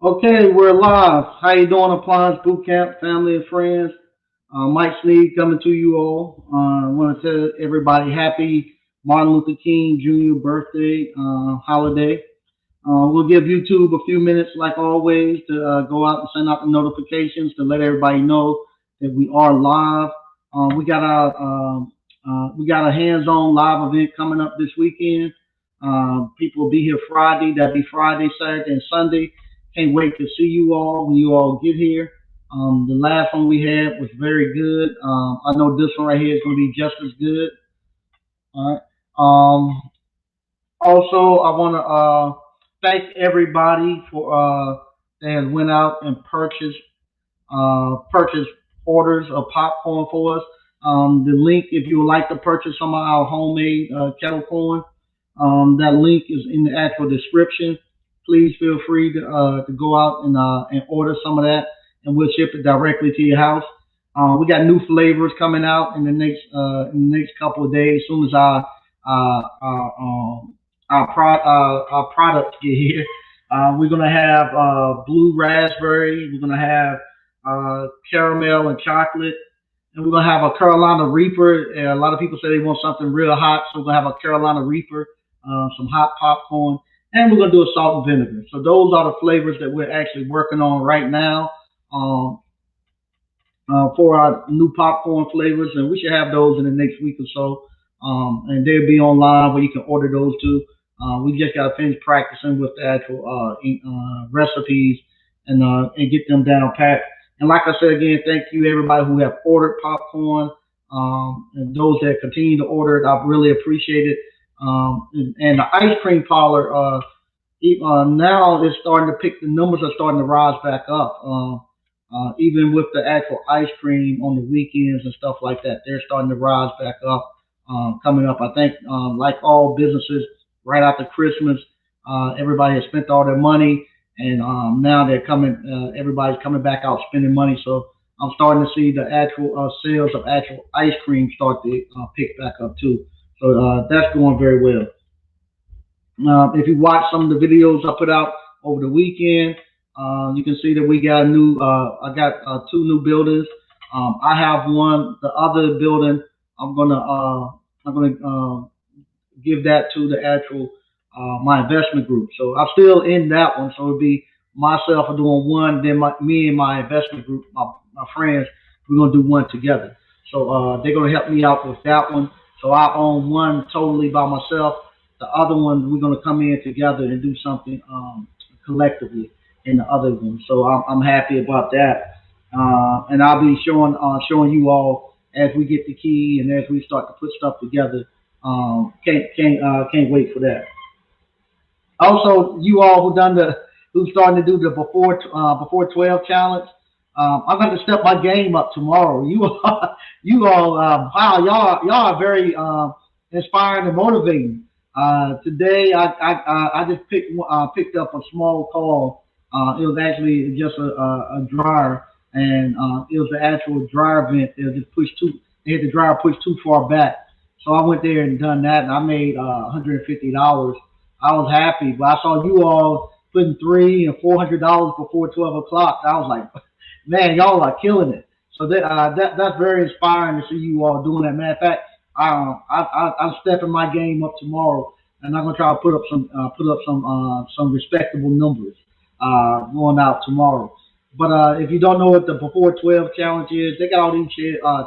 Okay, we're live. How you doing, Appliance Boot Camp, family and friends? Mike Sneed coming to you all. I want to tell everybody happy Martin Luther King Jr. birthday holiday. We'll give YouTube a few minutes, like always, to go out and send out the notifications to let everybody know that we are live. We got a hands-on live event coming up this weekend. People will be here Friday. That'll be Friday, Saturday, and Sunday. Can't wait to see you all when you all get here. The last one we had was very good. I know this one right here is going to be just as good. All right. Also, I want to thank everybody for that has went out and purchased orders of popcorn for us. The link, if you would like to purchase some of our homemade kettle corn, that link is in the actual description. Please feel free to go out and order some of that, and we'll ship it directly to your house. We got new flavors coming out in the next couple of days. As soon as uh, our, um, our products get here, we're gonna have blue raspberry. We're gonna have caramel and chocolate, and we're gonna have a Carolina Reaper. A lot of people say they want something real hot, so we're gonna have a Carolina Reaper, some hot popcorn, and we're gonna do a salt and vinegar. So those are the flavors that we're actually working on right now. Um, for our new popcorn flavors, and we should have those in the next week or so. And they'll be online where you can order those too. We just got to finish practicing with the actual recipes and get them down pat. And like I said again, thank you everybody who have ordered popcorn, and those that continue to order it. I really appreciate it. And the ice cream parlor, now it's starting to pick. The numbers are starting to rise back up. Even with the actual ice cream on the weekends and stuff like that, they're starting to rise back up. Coming up, I think, like all businesses, right after Christmas, everybody has spent all their money, and now they're coming. Everybody's coming back out spending money. So I'm starting to see the actual sales of actual ice cream start to pick back up too. So that's going very well. If you watch some of the videos I put out over the weekend, you can see that we got a new. I got two new buildings. I have one. The other building, I'm gonna uh, I'm gonna give that to the actual my investment group. So I'm still in that one. So it'll be myself doing one, then me and my investment group, my friends, we're gonna do one together. So they're gonna help me out with that one. So I own one totally by myself. The other one we're gonna come in together and do something collectively in the other one. So I'm happy about that. And I'll be showing you all as we get the key and as we start to put stuff together. Can't wait for that. Also, you all who's starting to do the before 12 challenge. I'm going to step my game up tomorrow. You all, you all, wow, y'all are very inspiring and motivating. Today, I just picked up a small call. It was actually just a dryer, and it was the actual dryer vent. They had the dryer pushed too far back. So I went there and done that, and I made $150. I was happy, but I saw you all putting $300 and $400 before 12 o'clock. I was like, man, y'all are killing it. So that's very inspiring to see you all doing that. Matter of fact, I'm stepping my game up tomorrow, and I'm gonna try to put up some respectable numbers going out tomorrow. But if you don't know what the before 12 challenge is, they got all these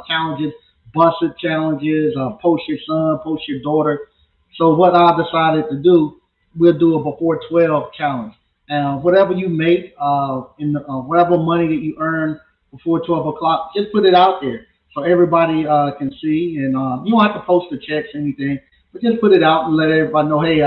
challenges, busted challenges, post your son, post your daughter. So what I decided to do, we'll do a before 12 challenge. And whatever you make, whatever money that you earn before 12 o'clock, just put it out there so everybody can see. And you don't have to post the checks or anything, but just put it out and let everybody know, hey,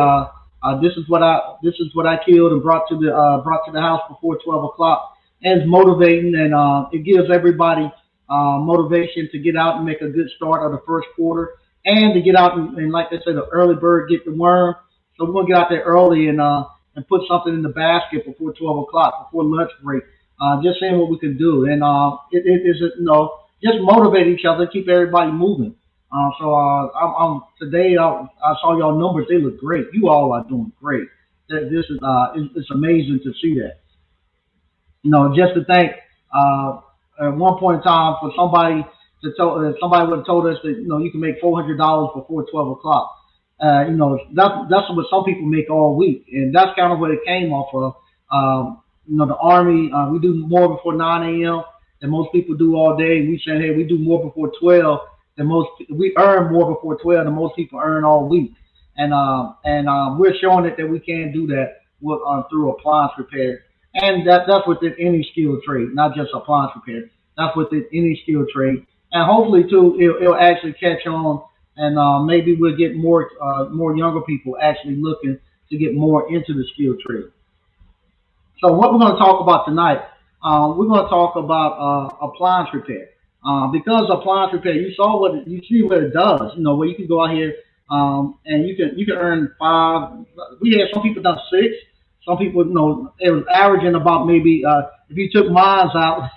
this is what I killed and brought to the house before 12 o'clock. And it's motivating, and it gives everybody motivation to get out and make a good start of the first quarter, and to get out and like they say, the early bird get the worm. So we're gonna get out there early and put something in the basket before 12 o'clock, before lunch break. Just seeing what we can do, and it is just motivate each other, keep everybody moving. I'm today. I saw y'all numbers; they look great. You all are doing great. This is it's amazing to see that. Just to think, uh, at one point in time, for somebody somebody would have told us that you can make $400 before 12 o'clock. That's what some people make all week, and that's kind of what it came off of. The Army, we do more before 9 a.m. than most people do all day. We say, hey, we do more before 12 than most. We earn more before 12 than most people earn all week, and we're showing it that we can do that through appliance repair, and that's within any skilled trade, not just appliance repair. That's within any skilled trade, and hopefully too, it'll actually catch on, and maybe we'll get more younger people actually looking to get more into the skilled trade. So what we're going to talk about tonight, we're going to talk about appliance repair. Because appliance repair, you see what it does. Where you can go out here and you can earn five. We had some people done six. Some people, it was averaging about maybe if you took mines out,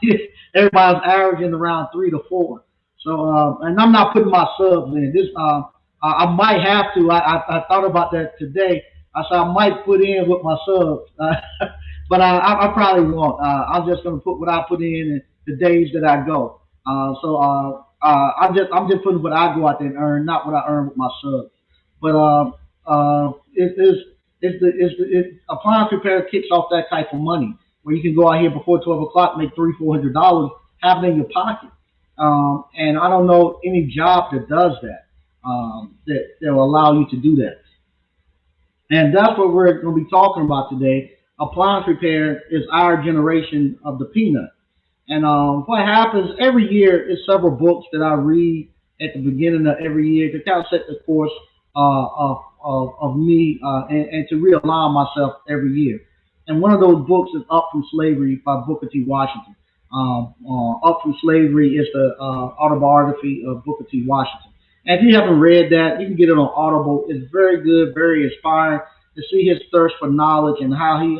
everybody's averaging around 3 to 4. So and I'm not putting my subs in this. I might have to. I thought about that today. I said I might put in with my subs. But I probably won't. I'm just gonna put what I put in the days that I go. I'm just putting what I go out there and earn, not what I earn with my subs. But it is appliance repair kicks off that type of money where you can go out here before 12 o'clock, make $300, $400, have it in your pocket. And I don't know any job that does that, that will allow you to do that. And that's what we're going to be talking about today. Appliance repair is our generation of the peanut. And what happens every year is several books that I read at the beginning of every year to kind of set the course of me and to realign myself every year. And one of those books is Up from Slavery by Booker T. Washington. Up from Slavery is the autobiography of Booker T. Washington. And if you haven't read that, you can get it on Audible. It's very good, very inspiring to see his thirst for knowledge and how he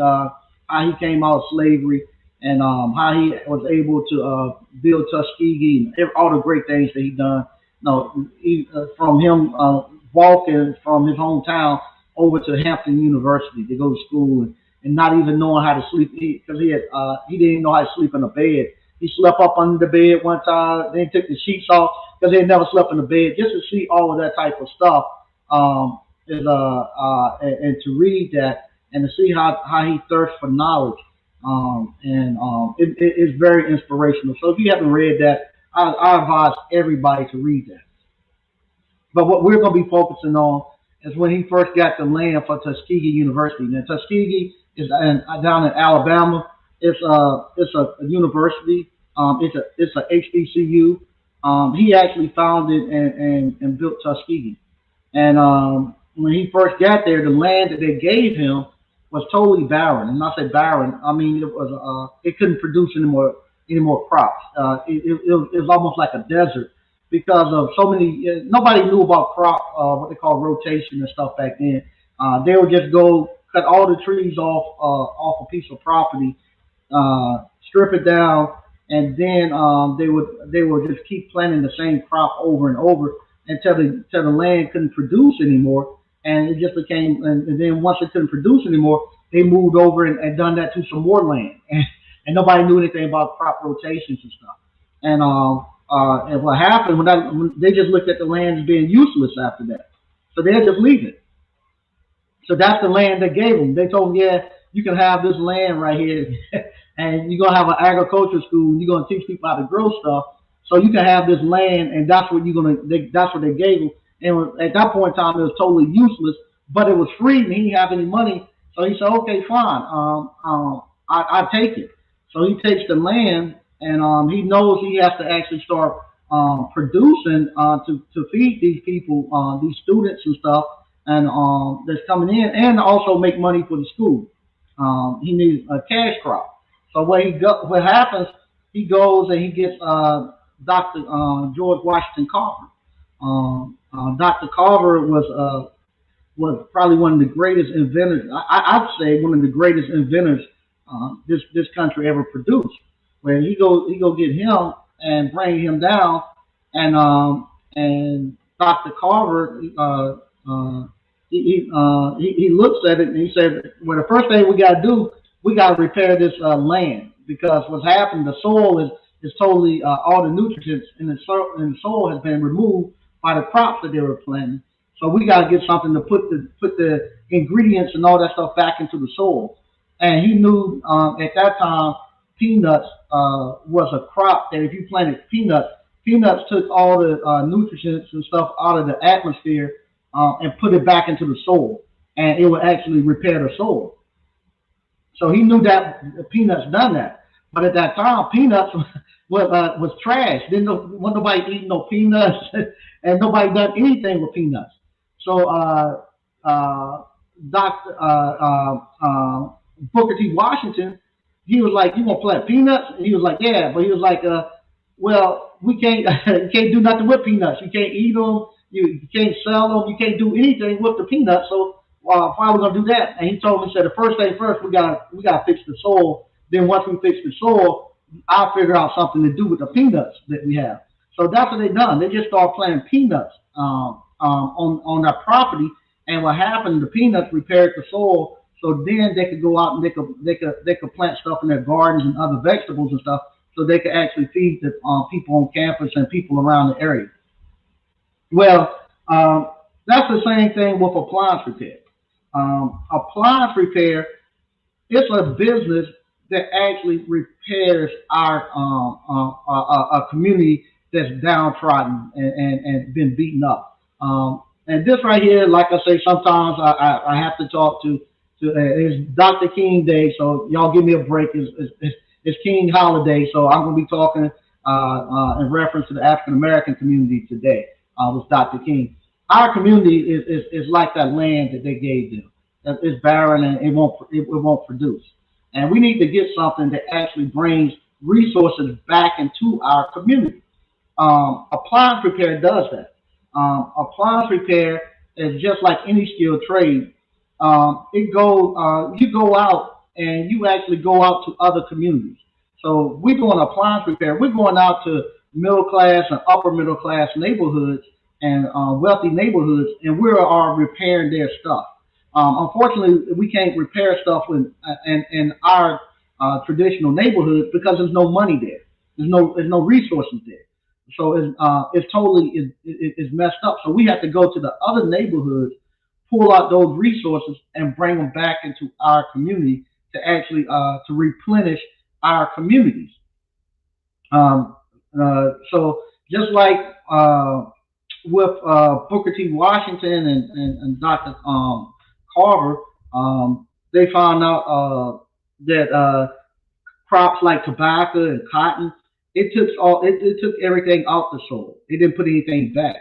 came out of slavery and how he was able to build Tuskegee and all the great things that he done. From him walking from his hometown over to Hampton University to go to school and not even knowing how to sleep because he didn't even know how to sleep in a bed. He slept up under the bed one time, then took the sheets off because he had never slept in a bed. Just to see all of that type of stuff and to read that and to see how he thirsts for knowledge, it is very inspirational. So if you haven't read that, I advise everybody to read that. But what we're going to be focusing on is when he first got the land for Tuskegee University. Now Tuskegee is down in Alabama. It's a university. It's a HBCU. He actually founded and built Tuskegee. And when he first got there, the land that they gave him was totally barren. And I say barren, I mean it couldn't produce any more crops. It was almost like a desert because of so many. Nobody knew about crop, what they call rotation and stuff back then. They would just go cut all the trees off a piece of property, strip it down, and then they would just keep planting the same crop over and over until the land couldn't produce anymore, and it just became. And then once it couldn't produce anymore, they moved over and done that to some more land, and nobody knew anything about crop rotations and stuff. And what happened when they just looked at the land as being useless after that, so they had just leave it. So that's the land they gave them. They told them, yeah, you can have this land right here, and you're gonna have an agriculture school. You're gonna teach people how to grow stuff, so you can have this land, and that's what you're gonna. That's what they gave them. And at that point in time, it was totally useless, but it was free, and he didn't have any money. So he said, okay, fine, I take it. So he takes the land, and he knows he has to actually start producing to feed these people, these students and stuff, and that's coming in, and also make money for the school. He needs a cash crop. So what happens? He goes and he gets Dr. George Washington Carver. Dr. Carver was probably one of the greatest inventors. I'd say one of the greatest inventors this country ever produced. Where he go get him and bring him down, and Dr. Carver he looks at it and he said, well, the first thing we got to do, we got to repair this land. because what's happened, the soil is totally all the nutrients in the soil has been removed by the crops that they were planting. So we got to get something to put the ingredients and all that stuff back into the soil. And he knew at that time peanuts was a crop that if you planted peanuts took all the nutrients and stuff out of the atmosphere and put it back into the soil, and it would actually repair the soil. So he knew that peanuts done that. But at that time, peanuts was trash. Didn't know, wasn't nobody eating no peanuts, and nobody done anything with peanuts. So uh, Doctor Booker T. Washington, he was like, "You gonna plant peanuts?" And he was like, "Yeah," but he was like, "Well, we can't you can't do nothing with peanuts. You can't eat them. You can't sell them. You can't do anything with the peanuts. So how are we gonna do that?" And he told me, he said, "The first thing first, we gotta fix the soil. Then once we fix the soil, I'll figure out something to do with the peanuts that we have." So that's what they done. They just started planting peanuts on that property. And what happened? The peanuts repaired the soil, so then they could go out and they could plant stuff in their gardens and other vegetables and stuff, so they could actually feed the people on campus and people around the area. Well, that's the same thing with appliance repair. Appliance repair, it's a business that actually repairs our a community that's downtrodden and been beaten up. And this right here, like I say, sometimes I have to talk to it's Dr. King Day, so y'all give me a break. It's King Holiday, so I'm going to be talking in reference to the African American community today with Dr. King. Our community is like that land that they gave them. It's barren and it won't produce. And we need to get something that actually brings resources back into our community. Appliance repair does that. Appliance repair is just like any skilled trade. You go out and you actually go out to other communities. So we're doing appliance repair. We're going out to middle class and upper middle class neighborhoods and wealthy neighborhoods, and we are repairing their stuff. Unfortunately, we can't repair stuff in our traditional neighborhoods because there's no money there. There's no resources there. So it's totally it's messed up. So we have to go to the other neighborhoods, pull out those resources, and bring them back into our community to actually to replenish our communities. So just like with Booker T. Washington and Dr. Carver, they found out that crops like tobacco and cotton, it took everything out the soil. It didn't put anything back.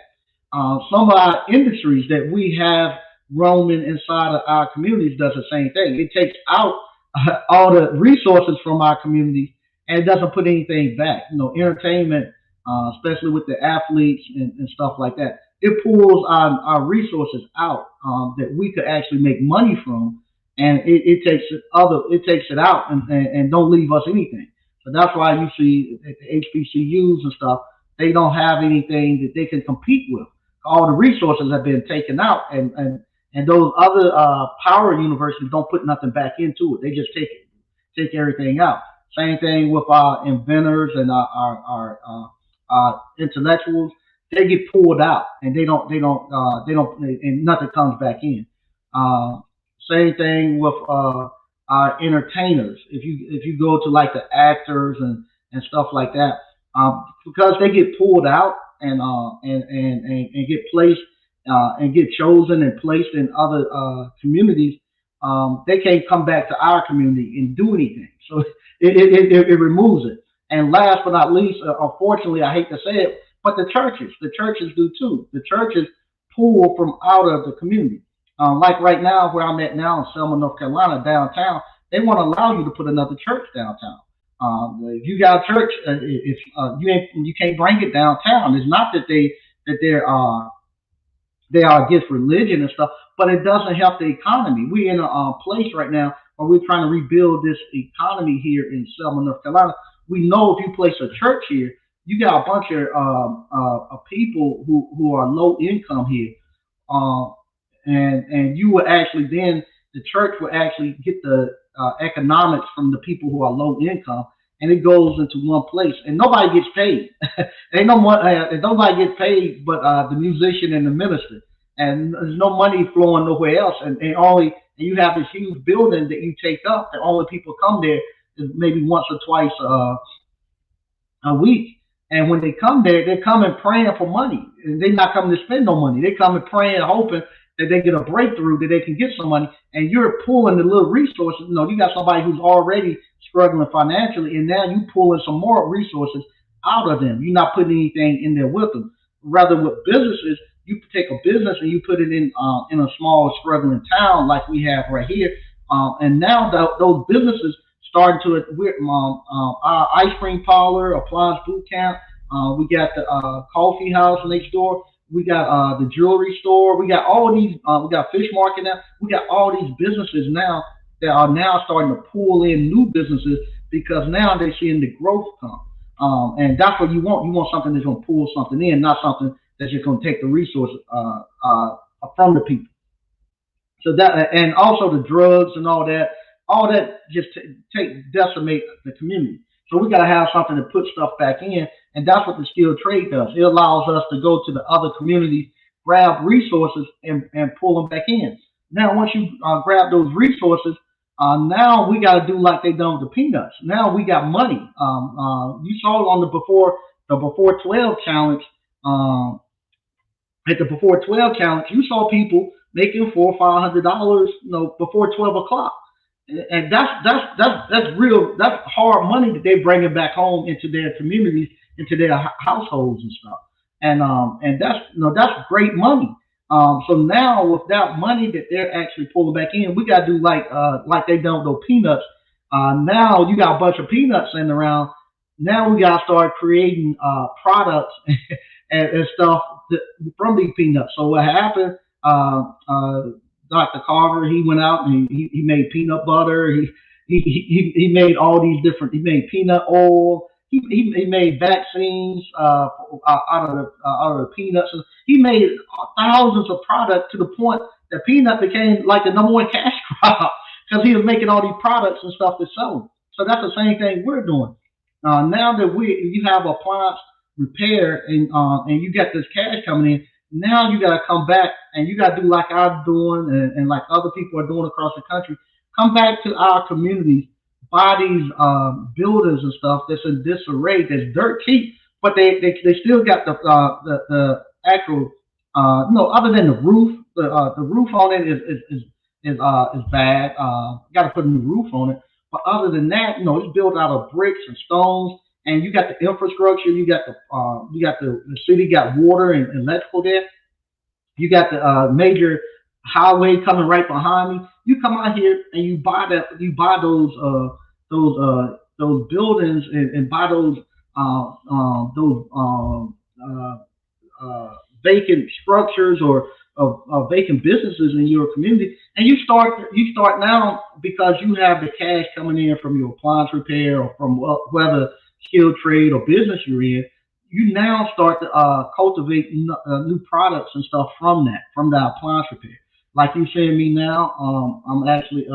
Some of our industries that we have roaming inside of our communities does the same thing. It takes out all the resources from our communities and it doesn't put anything back. Entertainment, especially with the athletes and stuff like that, it pulls our resources out that we could actually make money from, and it takes it out and don't leave us anything. So that's why you see at the HBCUs and stuff, they don't have anything that they can compete with. All the resources have been taken out, and those other power universities don't put nothing back into it. They just take everything out. Same thing with our inventors and our intellectuals. They get pulled out, and and nothing comes back in. Uh, Same thing with our entertainers. If you go to like the actors and stuff like that, because they get pulled out and get placed and get chosen and placed in other communities, they can't come back to our community and do anything. So it removes it. And last but not least, unfortunately, I hate to say it, but the churches do too. The churches pull from out of the community. Like right now, where I'm at now in Selma, North Carolina, downtown, they won't allow you to put another church downtown. If you got a church, if you can't bring it downtown. It's not that they are against religion and stuff, but it doesn't help the economy. We're in a place right now where we're trying to rebuild this economy here in Selma, North Carolina. We know if you place a church here, you got a bunch of people who are low income here, uh, and you will actually then the church will actually get economics from the people who are low income, and it goes into one place, and nobody gets paid. Ain't no money. Nobody gets paid, but the musician and the minister, and there's no money flowing nowhere else, and you have this huge building that you take up. The only people come there is maybe once or twice a week. And when they come there, they're coming praying for money. And they're not coming to spend no money. They're coming praying, hoping that they get a breakthrough, that they can get some money. And you're pulling the little resources. You know, you got somebody who's already struggling financially, and now you pulling some more resources out of them. You're not putting anything in there with them. Rather, with businesses, you take a business and you put it in a small struggling town like we have right here, and now those businesses starting to our ice cream parlor, appliance boot camp. We got the coffee house next door. We got the jewelry store. We got all these. We got fish market now. We got all these businesses now that are now starting to pull in new businesses because now they're seeing the growth come. And that's what you want. You want something that's going to pull something in, not something that's just going to take the resources from the people. So that, and also the drugs and all that just decimate the community. So we got to have something to put stuff back in, and that's what the skilled trade does. It allows us to go to the other communities, grab resources, and pull them back in. Now, once you grab those resources, now we got to do like they done with the peanuts. Now we got money. You saw on the before 12 challenge. At the before 12 challenge, you saw people making $400-500, before 12 o'clock. And that's real. That's hard money that they're bringing back home into their communities, into their households and stuff. And that's great money. So now with that money that they're actually pulling back in, we got to do like they done with those peanuts. Now you got a bunch of peanuts sitting around. Now we got to start creating products and stuff from these peanuts. So what happened? Dr. Carver, he went out and he made peanut butter. He made all these different. He made peanut oil. He made vaccines out of the peanuts. He made thousands of products to the point that peanut became like the number one cash crop because he was making all these products and stuff to sell them. So that's the same thing we're doing. Now that you have appliance repair and you got this cash coming in, now you got to come back and you got to do like I'm doing and like other people are doing across the country. Come back to our communities, buy these buildings and stuff that's in disarray, that's dirt cheap, but they still got the actual other than the roof, the roof on it is bad. Got to put a new roof on it. But other than that, it's built out of bricks and stones, and you got the infrastructure. You got the city got water and electrical there. You got the major highway coming right behind me. You come out here and you buy those buildings and buy those vacant structures or vacant businesses in your community, and you start now because you have the cash coming in from your appliance repair or from whether skilled trade or business you're in. You now start to cultivate new products and stuff from the appliance repair. Like you seeing me now, I'm actually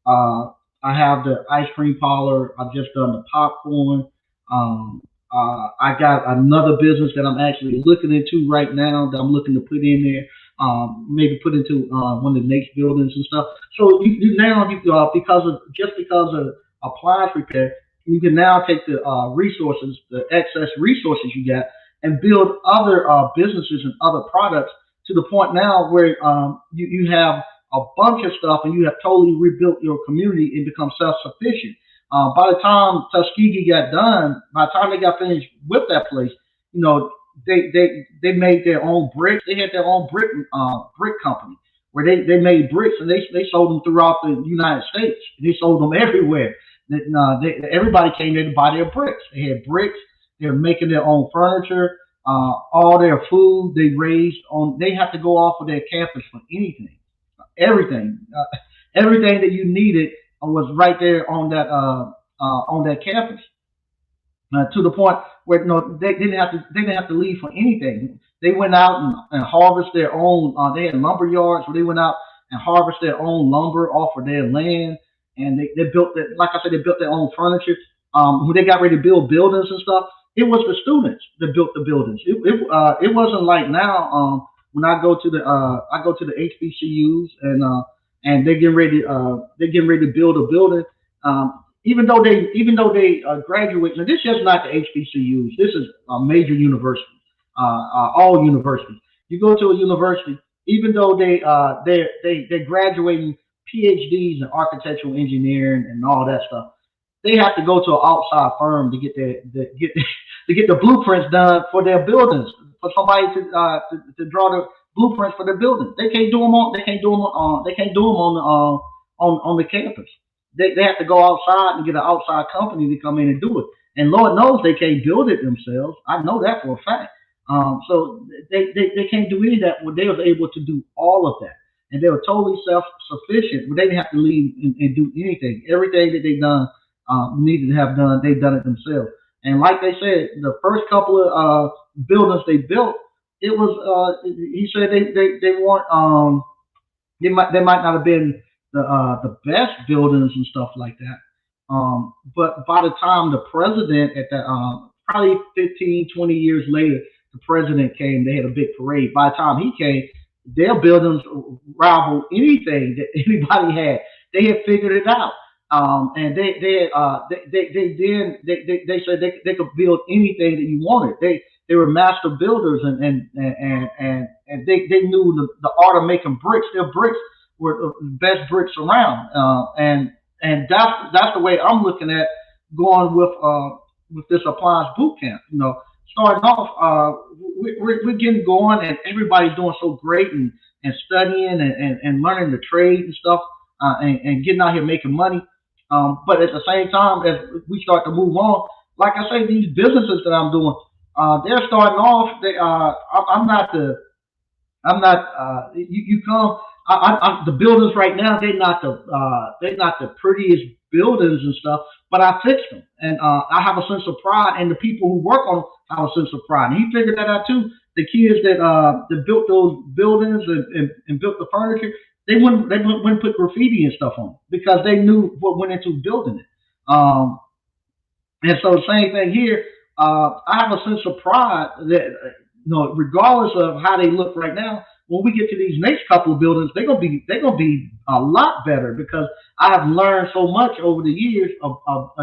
I have the ice cream parlor. I've just done the popcorn. I got another business that I'm actually looking into right now that I'm looking to put in there, maybe put into one of the next buildings and stuff. So because of appliance repair, you can now take the resources, the excess resources you got, and build other businesses and other products to the point now where you have a bunch of stuff and you have totally rebuilt your community and become self-sufficient. By the time Tuskegee got done, by the time they got finished with that place, they made their own bricks. They had their own brick company where they made bricks and they sold them throughout the United States. They sold them everywhere. Everybody came there to buy their bricks. They had bricks. They were making their own furniture. All their food they raised on. They have to go off of their campus for anything, everything, everything that you needed was right there on that campus. To the point where they didn't have to leave for anything. They went out and harvest their own. They had lumber yards where they went out and harvest their own lumber off of their land, and they built that. Like I said, they built their own furniture. When they got ready to build buildings and stuff, it was the students that built the buildings. It wasn't like now. When I go to the HBCUs and they're getting ready to build a building. Even though they graduate, now this is just not the HBCUs. This is a major university, all universities. You go to a university, even though they're graduating PhDs in architectural engineering and all that stuff, they have to go to an outside firm to get get to get the blueprints done for their buildings, for somebody to draw the blueprints for their buildings. They can't do them on the campus. They have to go outside and get an outside company to come in and do it. And Lord knows they can't build it themselves. I know that for a fact. So they can't do any of that. Well, they was able to do all of that, and they were totally self sufficient. They didn't have to leave and do anything. Everything that they done needed to have done, they've done it themselves. And like they said, the first couple of buildings they built, it was he said they weren't they might not have been the best buildings and stuff like that. But by the time the president at that probably 15, 20 years later, the president came. They had a big parade. By the time he came, their buildings rivaled anything that anybody had. They had figured it out. And they said they could build anything that you wanted. They were master builders and they knew the art of making bricks. Their bricks were the best bricks around. And that's the way I'm looking at going with this appliance boot camp. Starting off, we're getting going, and everybody's doing so great and studying and learning the trade and stuff, and getting out here making money. But at the same time, as we start to move on, like I say, these businesses that I'm doing, they're starting off. I'm not. You come. The buildings right now, they're not the prettiest buildings and stuff, but I fixed them, and I have a sense of pride, and the people who work on them have a sense of pride. And he figured that out too. The kids that built those buildings and built the furniture, they wouldn't put graffiti and stuff on it because they knew what went into building it. And so the same thing here. I have a sense of pride that regardless of how they look right now, when we get to these next couple of buildings, they're gonna be a lot better because I have learned so much over the years of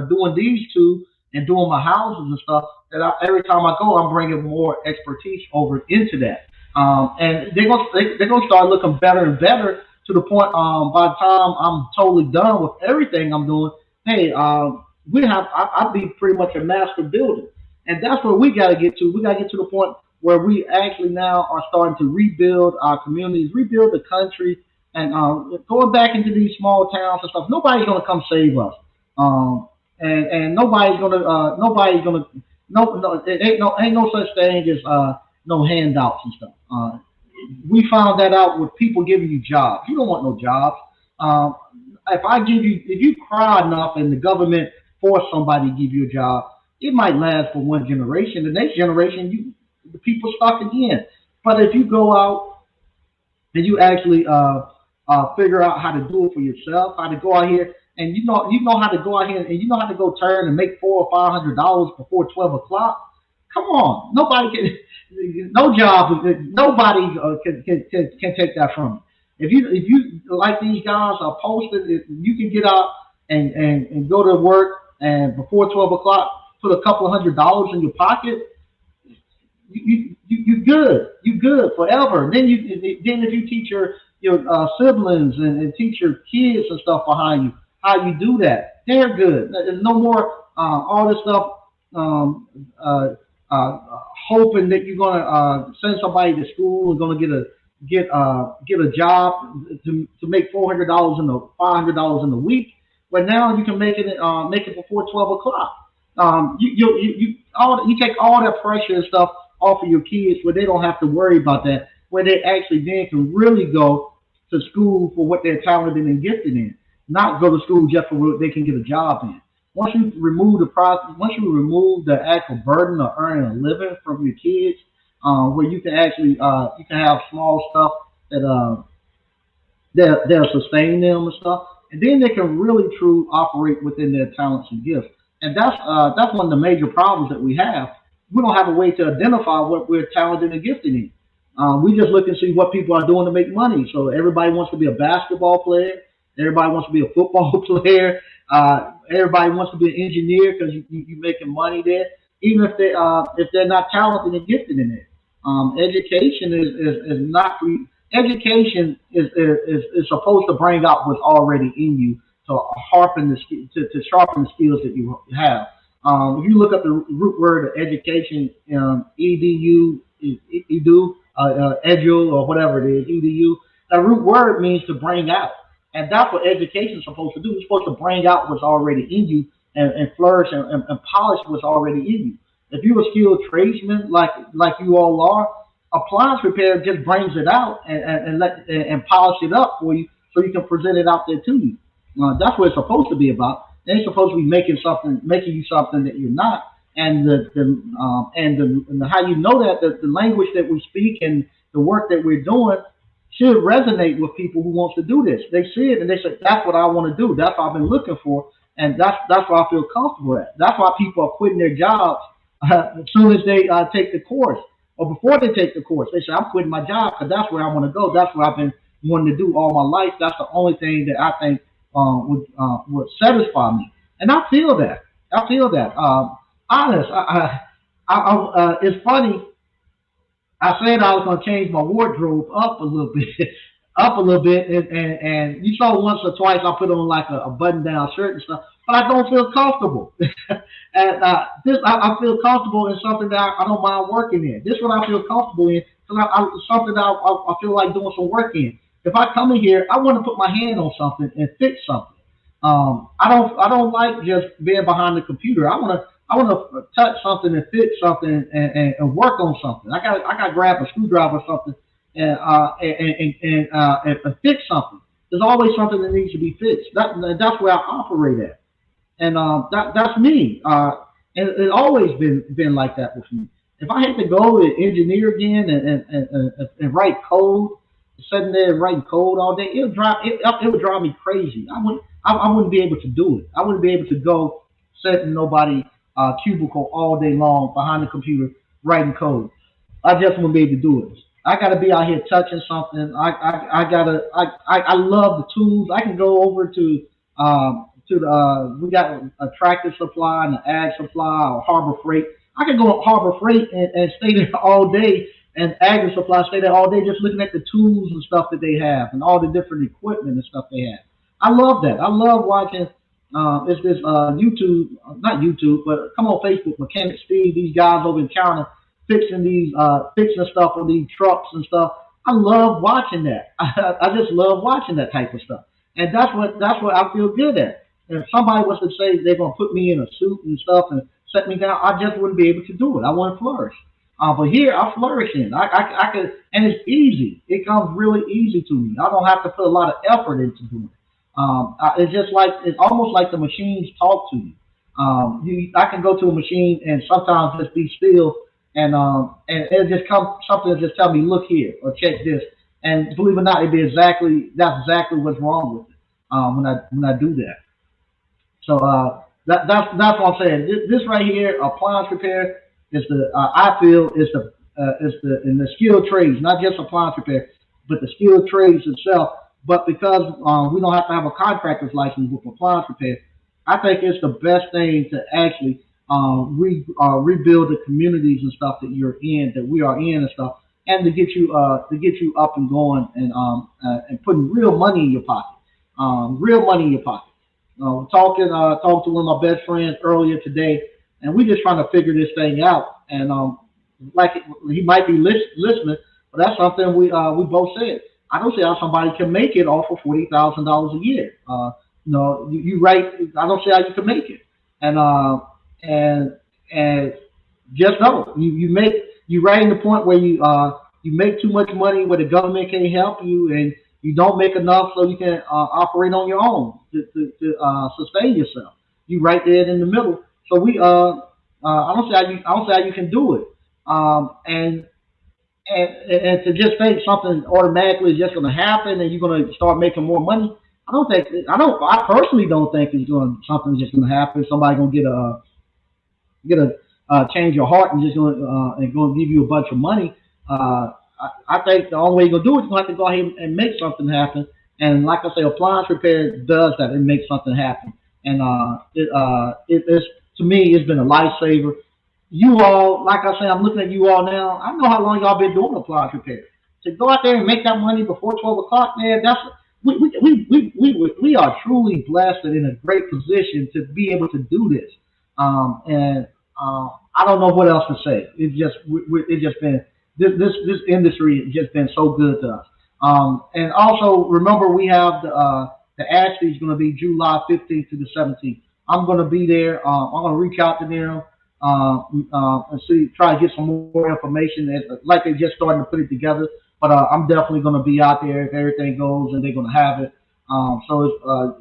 doing these two and doing my houses and stuff that every time I go, I'm bringing more expertise over into that. And they're gonna start looking better and better to the point. By the time I'm totally done with everything I'm doing, hey, I'll be pretty much a master builder, and that's where we got to get to. We got to get to the point where we actually now are starting to rebuild our communities, rebuild the country, and going back into these small towns and stuff. Nobody's gonna come save us, and nobody's gonna no it ain't no such thing as no handouts and stuff. We found that out with people giving you jobs. You don't want no jobs. If you cry enough and the government force somebody to give you a job, it might last for one generation. The next generation, the people stuck again. But if you go out and you actually figure out how to do it for yourself, how to go out here and you know how to go out here and you know how to go turn and make $400 or $500 before 12 o'clock. Come on, nobody can, no job, nobody can take that from you. If you like these guys are posted, if you can get out and go to work and before 12 o'clock put a couple of $100 in your pocket, you good. You good forever. Then if you teach your siblings and teach your kids and stuff behind you how you do that, they're good. There's no more all this stuff hoping that you're gonna send somebody to school and gonna get a job to make $400 in the $500 in a week. But now you can make it before 12 o'clock. You take all that pressure and stuff off of your kids where they don't have to worry about that, where they actually then can really go to school for what they're talented and gifted in, not go to school just for what they can get a job in. Once you remove the process, once you remove the actual burden of earning a living from your kids, where you can actually you can have small stuff that that'll sustain them and stuff. and then they can really true operate within their talents and gifts. And that's one of the major problems that we have. We don't have a way to identify what we're talented and gifted in. We just look and see what people are doing to make money. So everybody wants to be a basketball player. Everybody wants to be a football player. Everybody wants to be an engineer because you're making money there, even if they're not talented and gifted in it. Education is not education is supposed to bring out what's already in you to harpen to sharpen the skills that you have. If you look up the root word of education, edu, edu, edu, or whatever it is, edu, that root word means to bring out, and that's what education is supposed to do. It's supposed to bring out what's already in you and flourish and polish what's already in you. If you're a skilled tradesman like you all are, appliance repair just brings it out and polish it up for you so you can present it out there to you. That's what it's supposed to be about. It ain't supposed to be making you something that you're not. And the how you know that the language that we speak and the work that we're doing should resonate with people who wants to do this. They see it and they say, "That's what I want to do. That's what I've been looking for, and that's what I feel comfortable at." That's why people are quitting their jobs as soon as they take the course, or before they take the course. They say, "I'm quitting my job because that's where I want to go. That's what I've been wanting to do all my life. That's the only thing that I think would satisfy me." And I feel that. I feel that. Honest. It's funny. I said I was going to change my wardrobe up a little bit, up a little bit, and you saw once or twice I put on like a button-down shirt and stuff, but I don't feel comfortable. And this I feel comfortable in something that I don't mind working in. This is what I feel comfortable in because something that I feel like doing some work in. If I come in here, I want to put my hand on something and fix something. I don't like just being behind the computer. I want to touch something and fix something and work on something. I got to grab a screwdriver or something and fix something. There's always something that needs to be fixed. That's where I operate at, and that's me. And it's always been like that with me. If I had to go and engineer again and write code, sitting there and writing code all day, it would drive me crazy. I wouldn't be able to do it. I wouldn't be able to go sit in nobody cubicle all day long behind the computer writing code. I just wouldn't be able to do it. I gotta be out here touching something. I love the tools. I can go over to the we got a tractor supply and an ag supply or Harbor Freight. I can go to Harbor Freight and stay there all day, and ag supply stay there all day just looking at the tools and stuff that they have and all the different equipment and stuff they have. I love that. I love watching. It's this YouTube, not YouTube, but come on Facebook, Mechanic Steve. These guys over in China fixing stuff on these trucks and stuff. I love watching that. I just love watching that type of stuff, and that's what I feel good at. If somebody was to say they're gonna put me in a suit and stuff and set me down, I just wouldn't be able to do it. I wouldn't flourish. But here I flourish in. I could, and it's easy. It comes really easy to me. I don't have to put a lot of effort into doing it. It's just like it's almost like the machines talk to you. I can go to a machine and sometimes just be still, and it just come something that just tell me, look here or check this, and believe it or not, that's exactly what's wrong with it. When I do that, so that's what I'm saying. This right here, appliance repair, is the I feel is the in the skilled trades, not just appliance repair, but the skilled trades itself. But because we don't have to have a contractor's license with appliance repair, I think it's the best thing to actually rebuild the communities and stuff that we are in and stuff, and to get you up and going and putting real money in your pocket, real money in your pocket. Talking to one of my best friends earlier today, and we just trying to figure this thing out. And like he might be listening, but that's something we both said. I don't see how somebody can make it off of $40,000 a year. You write. I don't see how you can make it, and just know you writing the point where you make too much money where the government can't help you, and you don't make enough so you can operate on your own to sustain yourself. You right there in the middle. So I don't see how you can do it. And to just think something automatically is just going to happen and you're going to start making more money, I personally don't think it's going something's just going to happen. Somebody going to get a change your heart and just going to give you a bunch of money. I think the only way you're gonna do it is gonna have to go ahead and make something happen. And like I say, appliance repair does that. It makes something happen. And it's to me, it's been a lifesaver. You all, like I say, I'm looking at you all now. I know how long y'all been doing appliance repair. To go out there and make that money before 12 o'clock, man, that's we are truly blessed and in a great position to be able to do this. And I don't know what else to say. It's just been this industry has just been so good to us. And also remember we have the Ashley is going to be July 15th to the 17th. I'm going to be there. I'm going to reach out to them and see, try to get some more information. Like they just starting to put it together, but I'm definitely going to be out there if everything goes and they're going to have it.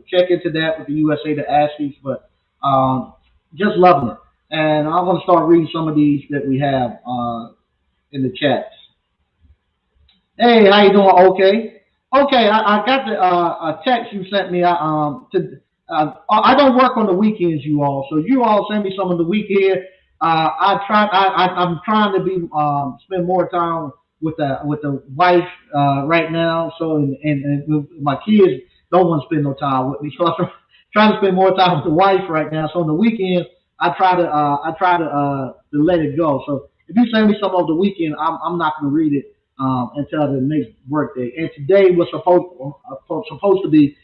Check into that with the USA the Ashley's, but just loving it. And I'm going to start reading some of these that we have in the chats. Hey, how you doing? Okay, okay. I got the a text you sent me. I don't work on the weekends, you all. So you all send me some of the weekend. I'm trying to be spend more time with the wife right now. So and my kids don't want to spend no time with me. So I'm trying to spend more time with the wife right now. So on the weekends, I try to let it go. So if you send me some of the weekend, I'm not going to read it until the next workday. And today was supposed to be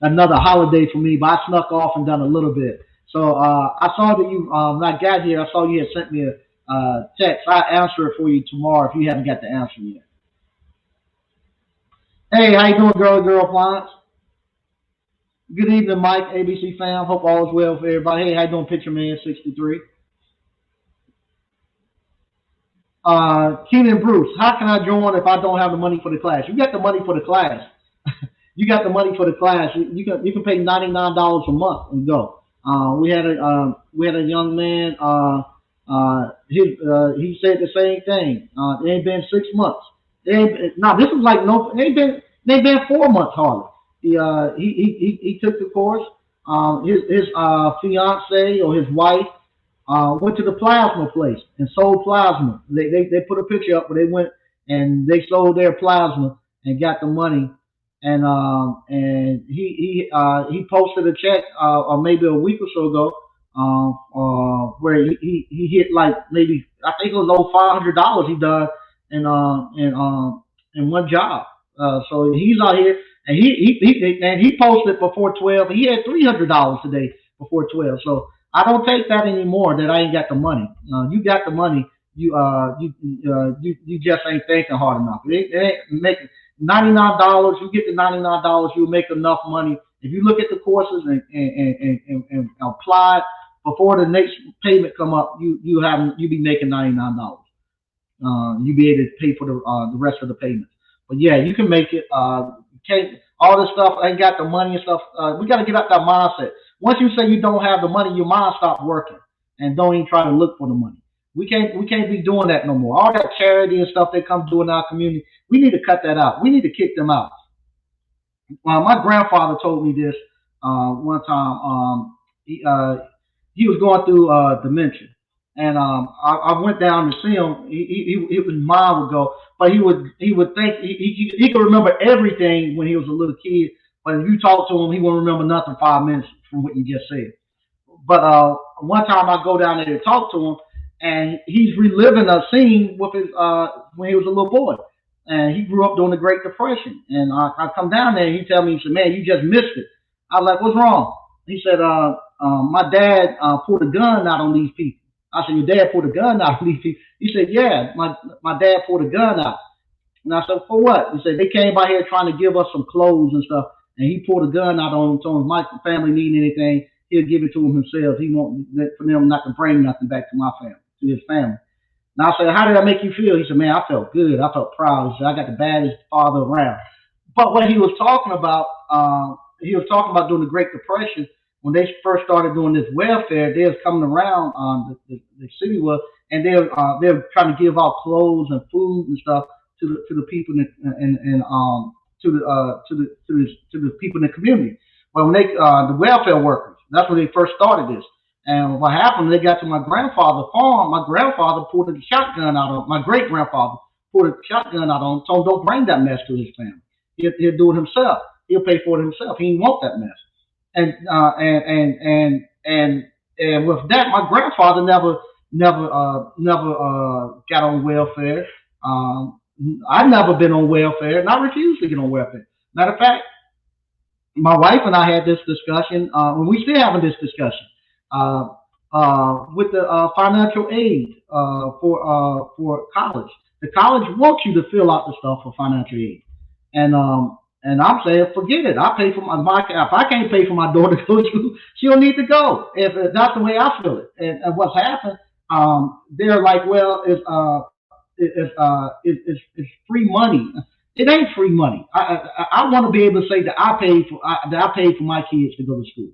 another holiday for me, but I snuck off and done a little bit. So I saw that you when I got here, I saw you had sent me a text. I answer it for you tomorrow if you haven't got the answer yet. Hey, how you doing, girl appliance? Good evening, Mike, ABC fam. Hope all is well for everybody. Hey, how you doing, Picture Man 63? Keenan Bruce, how can I join if I don't have the money for the class? You got the money for the class. You got the money for the class. You can pay $99 a month and go. We had a young man. He said the same thing. It ain't been 6 months. Now this is like no. It ain't been 4 months hardly. He took the course. His fiance or his wife went to the plasma place and sold plasma. They put a picture up where they went and they sold their plasma and got the money. And he posted a check or maybe a week or so ago where he hit like maybe I think it was over $500 he done in one job. So he's out here and he posted before 12. He had $300 today before 12. So I don't take that anymore. That I ain't got the money. You got the money. You just ain't thinking hard enough. It ain't making $99. You get the $99. You'll make enough money if you look at the courses and apply before the next payment come up. You be making $99. You be able to pay for the rest of the payments. But yeah, you can make it. Can't all this stuff. Ain't got the money and stuff. We got to get out that mindset. Once you say you don't have the money, your mind stops working and don't even try to look for the money. We can't be doing that no more. All that charity and stuff they come do in our community, we need to cut that out. We need to kick them out. My grandfather told me this one time. He was going through dementia, and I went down to see him. His mind would go, but he would think he could remember everything when he was a little kid. But if you talk to him, he won't remember nothing 5 minutes from what you just said. But one time I go down there to talk to him, and he's reliving a scene with his when he was a little boy, and he grew up during the Great Depression. And I come down there, and he tell me, he said, "Man, you just missed it." I was like, "What's wrong?" He said, "My dad pulled a gun out on these people." I said, "Your dad pulled a gun out on these people?" He said, "Yeah, my dad pulled a gun out." And I said, "For what?" He said, "They came by here trying to give us some clothes and stuff, and he pulled a gun out on them, told him my family need anything, he'll give it to them himself. He won't for them not to bring nothing back to my family, to his family." And I said, "How did that make you feel?" He said, "Man, I felt good. I felt proud." He said, "I got the baddest father around." But what he was talking about during the Great Depression, when they first started doing this welfare, they was coming around the city was, and they're trying to give out clothes and food and stuff to the people, and the people in the community. But when the welfare workers, that's when they first started this. And what happened? When they got to my grandfather's farm. My grandfather pulled a shotgun out on my great grandfather pulled a shotgun out on him. Told him don't bring that mess to his family. He'll do it himself. He'll pay for it himself. He didn't want that mess. And and with that, my grandfather never got on welfare. Um, I've never been on welfare, and I refuse to get on welfare. Matter of fact, my wife and I had this discussion, and we still having this discussion uh, with the financial aid for college. The college wants you to fill out the stuff for financial aid, and I'm saying forget it. I pay for my if I can't pay for my daughter to go to school, she don't need to go. If that's the way I feel it, and what's happened, they're like, well, it's free money. It ain't free money. I want to be able to say that I paid for my kids to go to school.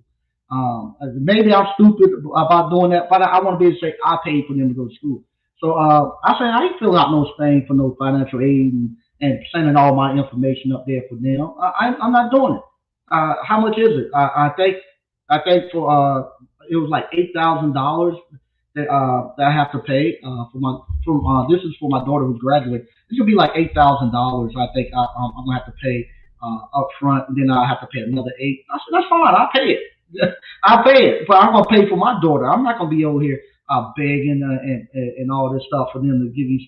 Maybe I'm stupid about doing that, but I want to be able to say I paid for them to go to school. So I say I ain't filling out no thing for no financial aid and sending all my information up there for them. I'm not doing it. How much is it? I think for it was like $8,000 that I have to pay for my from this is for my daughter who's graduating. This will be like $8,000. I think I'm gonna have to pay up front, and then I have to pay another eight. I said that's fine. I'll pay it. I'll pay it, but I'm gonna pay for my daughter. I'm not gonna be over here begging and all this stuff for them to give you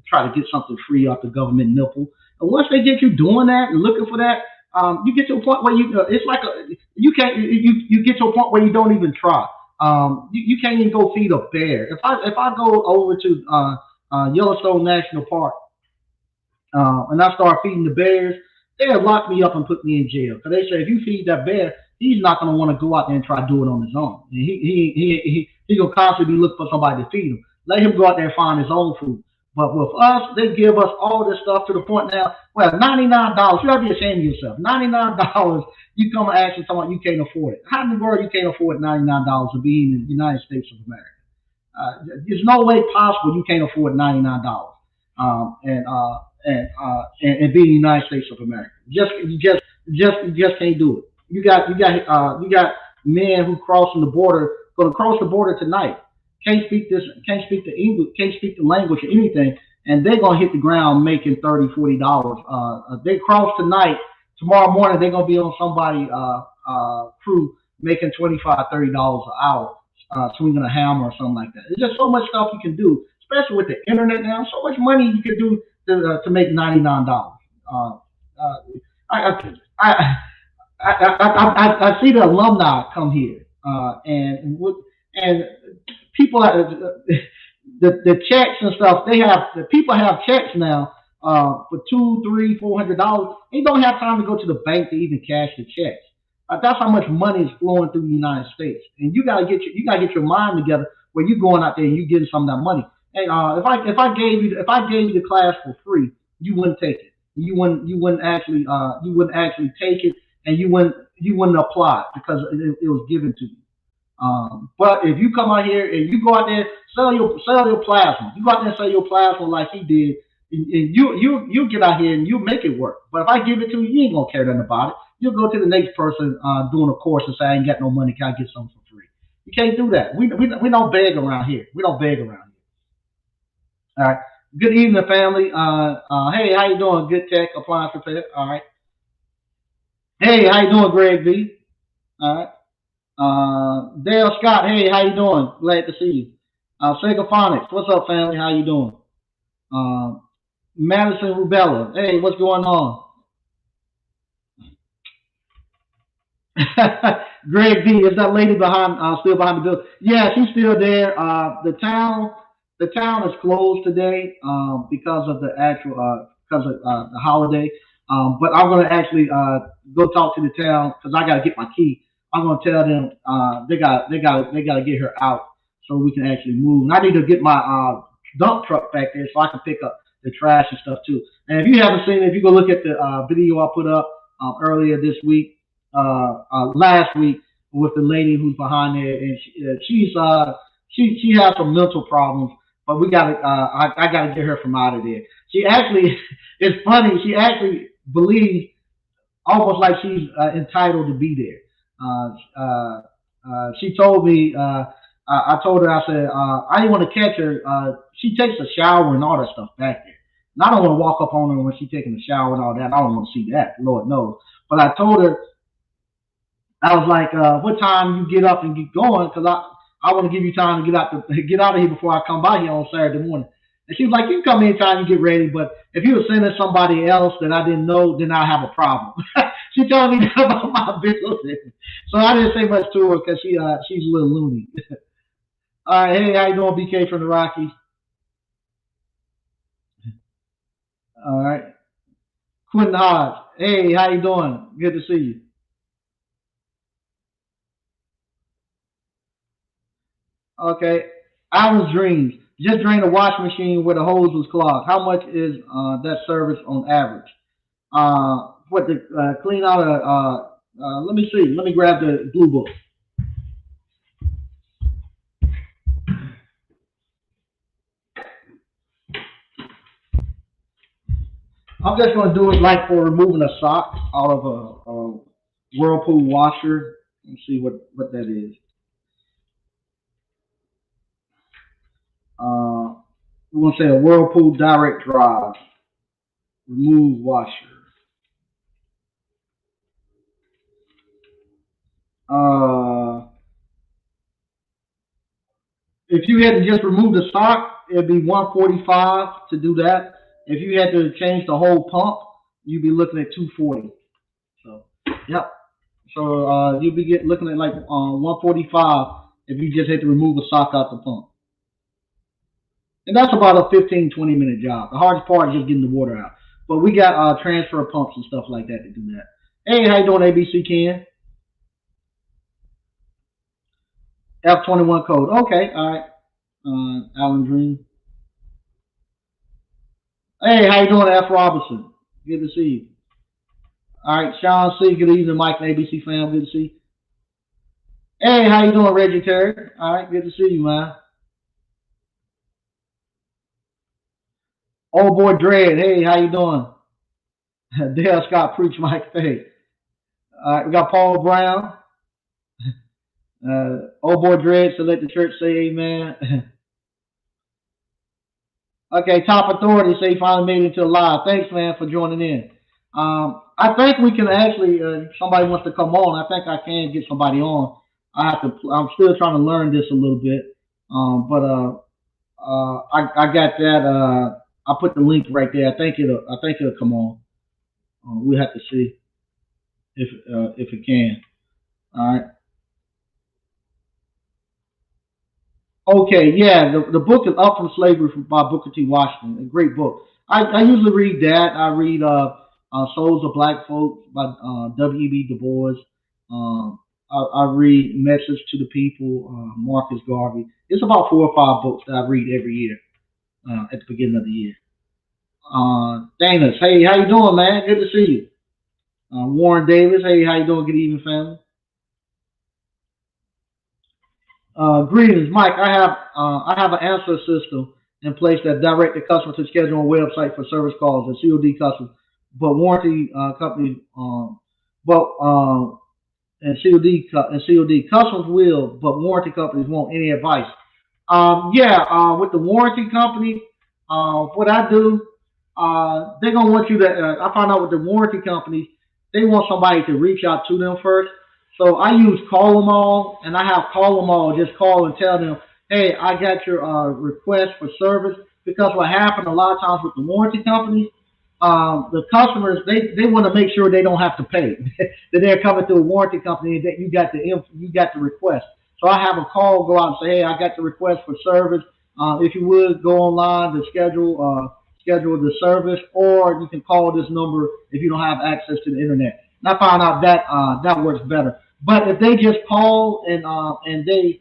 try to get something free off the government nipple. And once they get you doing that and looking for that, you get to a point where it's like you can't you get to a point where you don't even try. You can't even go feed a bear. If I go over to Yellowstone National Park and I start feeding the bears, they'll lock me up and put me in jail. Because they say if you feed that bear, he's not going to want to go out there and try to do it on his own. And he gonna constantly be looking for somebody to feed him. Let him go out there and find his own food. But with us, they give us all this stuff to the point now. Well, $99. You gotta be ashamed of yourself. $99. You come and ask someone you can't afford it. How in the world you can't afford $99 to be in the United States of America? There's no way possible you can't afford $99 and be in the United States of America. You just can't do it. You got men who crossing the border, going to cross the border tonight. Can't speak the English, can't speak the language or anything, and they're gonna hit the ground making $30, $40. They cross tonight. Tomorrow morning they're gonna be on somebody crew making $25, $30 an hour, swinging a hammer or something like that. There's just so much stuff you can do, especially with the internet now. So much money you can do to make $99. Uh, I, I, I see the alumni come here, and people the checks and stuff. The people have checks now for $200, $300, $400. They don't have time to go to the bank to even cash the checks. That's how much money is flowing through the United States, and you gotta get your mind together where you're going out there and you getting some of that money. And if I gave you the class for free, you wouldn't take it. You wouldn't actually take it, and you wouldn't apply because it was given to you. But if you come out here and you go out there sell your plasma, you go out there and sell your plasma like he did, and you get out here and you make it work. But if I give it to you, you ain't gonna care nothing about it. You'll go to the next person doing a course and say, I ain't got no money, can I get something for free? You can't do that. We don't beg around here. We don't beg around here. All right. Good evening, family. Hey, how you doing? Good Tech Appliance Repair. All right. Hey, how you doing, Greg B? All right. Dale Scott, hey, how you doing? Glad to see you. Sega Phonics, what's up, family? How you doing? Uh, Madison Rubella, hey, what's going on? Greg D, is that lady behind still behind the building? Yeah, she's still there. The town is closed today because of the holiday. But I'm gonna actually go talk to the town because I gotta get my key. I'm gonna tell them they gotta get her out so we can actually move. And I need to get my dump truck back there so I can pick up the trash and stuff too. And if you haven't seen it, if you go look at the video I put up earlier this week, last week with the lady who's behind there, and she has some mental problems, but I gotta get her from out of there. She actually, it's funny. She actually believes almost like she's entitled to be there. She told me, I told her, I said, I didn't want to catch her. She takes a shower and all that stuff back there. And I don't want to walk up on her when she's taking a shower and all that. I don't want to see that, Lord knows. But I told her, I was like, what time you get up and get going? Because I want to give you time to get out of here before I come by here on Saturday morning. And she was like, you can come anytime you get ready, but if you were sending somebody else that I didn't know, then I have a problem. She told me that about my business. So I didn't say much to her because she's a little loony. All right, hey, how you doing, BK from the Rockies? All right. Quentin Hodge, hey, how you doing? Good to see you. Okay. Alan's Dreams. Just drain a washing machine where the hose was clogged. How much is that service on average? What to clean out a? Let me see. Let me grab the blue book. I'm just going to do it like for removing a sock out of a whirlpool washer. Let's see what that is. Uh, we're going to say a whirlpool direct drive remove washer. Uh, if you had to just remove the sock, it'd be 145 to do that. If you had to change the whole pump, you'd be looking at 240. So, yep. So you'd be looking at like 145 if you just had to remove a sock out the pump. And that's about a 15-20 minute job. The hardest part is just getting the water out. But we got transfer pumps and stuff like that to do that. Hey, how you doing, ABC Ken? F21 code. Okay, all right. Alan Dream. Hey, how you doing, F Robinson? Good to see you. All right, Sean C. Good evening, Mike and ABC fam. Good to see you. Hey, how you doing, Reggie Terry? All right, good to see you, man. Old boy Dread. Hey, how you doing? Dale Scott preach Mike. Hey, all right, we got Paul Brown. Old boy Dread. So let the church say amen. Okay, top authority say you finally made it to the live. Thanks, man, for joining in. I think we can actually. If somebody wants to come on, I think I can get somebody on. I have to. I'm still trying to learn this a little bit, but I got that. I put the link right there. I think it'll. I think it'll come on. We'll have to see if it can. All right. Okay, yeah, the book is Up from Slavery by Booker T. Washington. A great book. I usually read that. I read Souls of Black Folks by W.E.B. Du Bois. I read Message to the People, Marcus Garvey. It's about 4 or 5 books that I read every year at the beginning of the year. Dana, hey, how you doing, man? Good to see you. Warren Davis, hey, how you doing? Good evening, family. Greetings, Mike. I have an answer system in place that direct the customer to schedule a website for service calls and COD customers, but warranty companies, but and COD customers will, but warranty companies won't any advice. Yeah, with the warranty company, what I do, they're gonna want you to. I find out with the warranty companies, they want somebody to reach out to them first. So I use call them all, and I have call them all. Just call and tell them, hey, I got your request for service. Because what happened a lot of times with the warranty companies, the customers they want to make sure they don't have to pay. That they're coming through a warranty company and that you got the request. So I have a call go out and say, hey, I got the request for service. If you would go online to schedule the service, or you can call this number if you don't have access to the internet. And I found out that that works better. But if they just call and they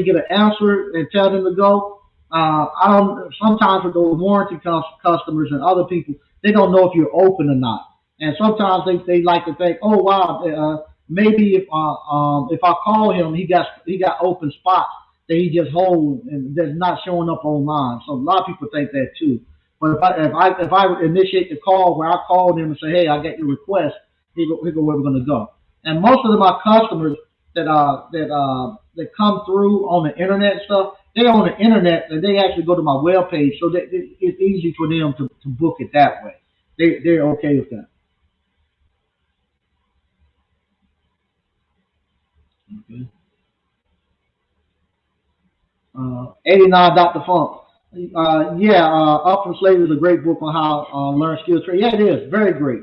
get an answer and tell them to go, I don't. Sometimes with those warranty customers and other people, they don't know if you're open or not. And sometimes they like to think, oh wow, maybe if I call him, he got open spots that he just holds and that's not showing up online. So a lot of people think that too. But if I initiate the call where I call them and say, hey, I got your request, Here go where we're gonna go. And most of my customers that come through on the internet stuff, they on the internet and they actually go to my web page, so that it's easy for them to book it that way. They're okay with that. Okay. 89 Dr. Funk. Yeah, Up from Slavery is a great book on how learn skills trade. Yeah, it is very great,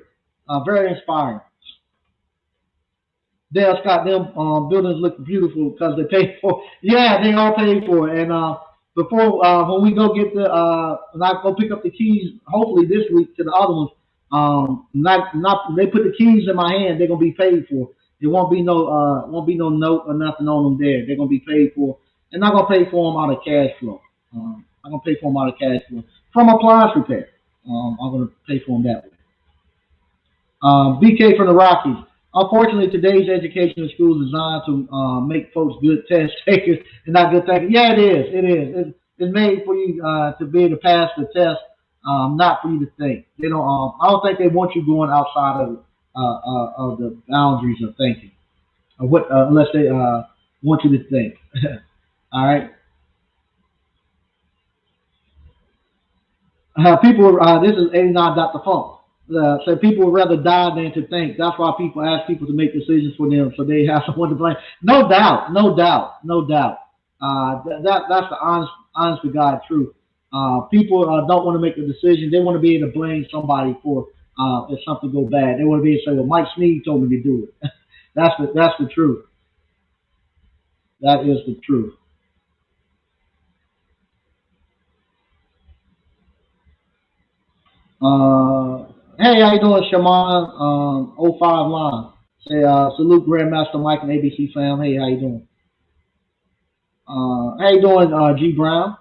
very inspiring. Dale Scott, them buildings look beautiful because they paid for. Yeah, they all paid for it. And before when we go get when I go pick up the keys, hopefully this week to the other ones, not they put the keys in my hand. They're gonna be paid for. There won't be no note or nothing on them there. They're gonna be paid for, and I'm gonna pay for them out of cash flow. I'm gonna pay for them out of cash flow from appliance repair. I'm gonna pay for them that way. BK from the Rockies. Unfortunately, today's education in school is designed to make folks good test takers and not good takers. Yeah, it is. It is. It's made for you to be able to pass the test, not for you to think. They don't. I don't think they want you going outside of the boundaries of thinking, or what unless they want you to think. All right. People, this is 89 Dr. Funk. So people would rather die than to think. That's why people ask people to make decisions for them, so they have someone to blame. No doubt, no doubt, no doubt. That's the honest to God truth. People don't want to make a decision. They want to be able to blame somebody for if something go bad. They want to be able to say, "Well, Mike Sneed told me to do it." That's the truth. That is the truth. Uh, hey, how you doing, Shaman? Oh 05 line. Say, salute Grandmaster Mike and ABC fam. Hey, how you doing? How you doing, G Brown?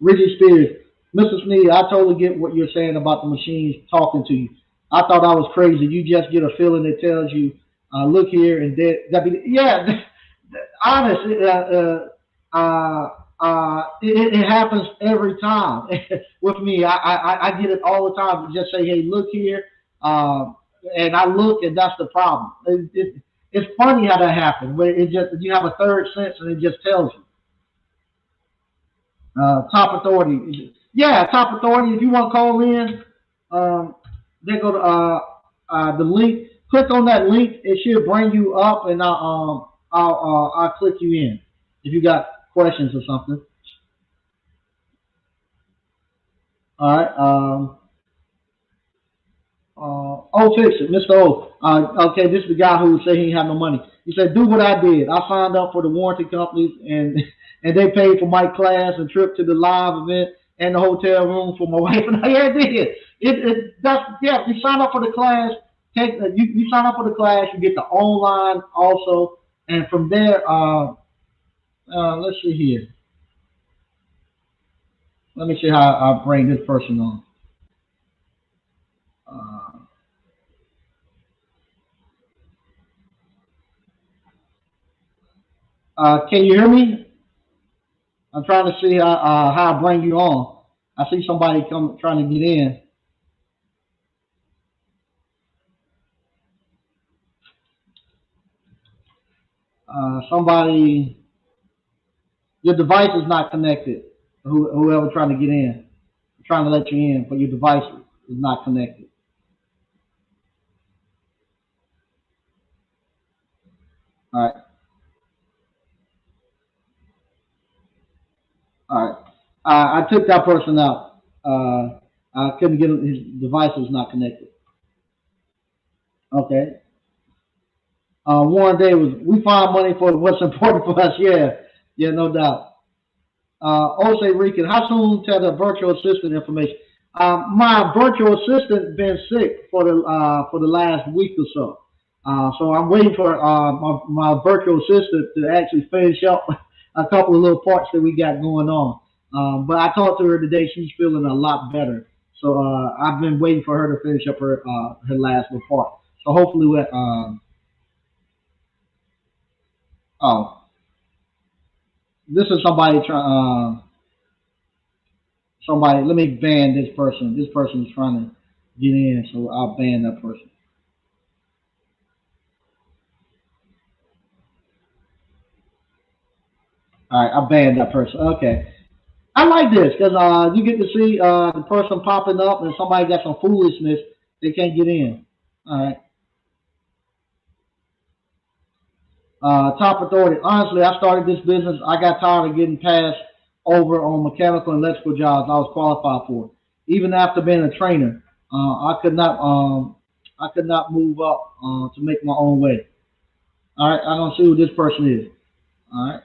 Richie Spears. Mr. Sneed, I totally get what you're saying about the machines talking to you. I thought I was crazy. You just get a feeling that tells you, look here and that. Yeah, honest. It happens every time with me. I get it all the time. Just say, hey, look here, and I look, and that's the problem. It's funny how that happens. Where it just you have a third sense, and it just tells you. Top authority. Yeah, top authority. If you want to call in, they go to the link. Click on that link. It should bring you up, and I'll click you in if you got questions or something. All right. Oh, fix it, Mr. O. Okay, this is the guy who said he didn't have no money. He said, "Do what I did. I signed up for the warranty companies, and and they paid for my class and trip to the live event and the hotel room for my wife and I. Yeah, it did. That's yeah. You sign up for the class. You sign up for the class. You get the online also, and from there, let's see here. Let me see how I bring this person on. Uh, can you hear me? I'm trying to see how I bring you on. I see somebody come trying to get in. Somebody, your device is not connected. Whoever trying to get in, trying to let you in, but your device is not connected. All right, all right. I took that person out. I couldn't get his device was not connected. Okay. Warren Davis, we find money for what's important for us. Yeah, yeah, no doubt. Ose Rican, how soon tell the virtual assistant information? My virtual assistant been sick for the last week or so. So I'm waiting for my virtual assistant to actually finish up a couple of little parts that we got going on. But I talked to her today. She's feeling a lot better. So I've been waiting for her to finish up her last little part. So hopefully, oh, this is somebody trying. Somebody, let me ban this person. This person is trying to get in. So I'll ban that person. All right, I banned that person. Okay. I like this because you get to see the person popping up and somebody got some foolishness, they can't get in. All right. Top authority. Honestly, I started this business. I got tired of getting passed over on mechanical and electrical jobs I was qualified for. Even after being a trainer, I could not move up to make my own way. All right. I don't see who this person is. All right.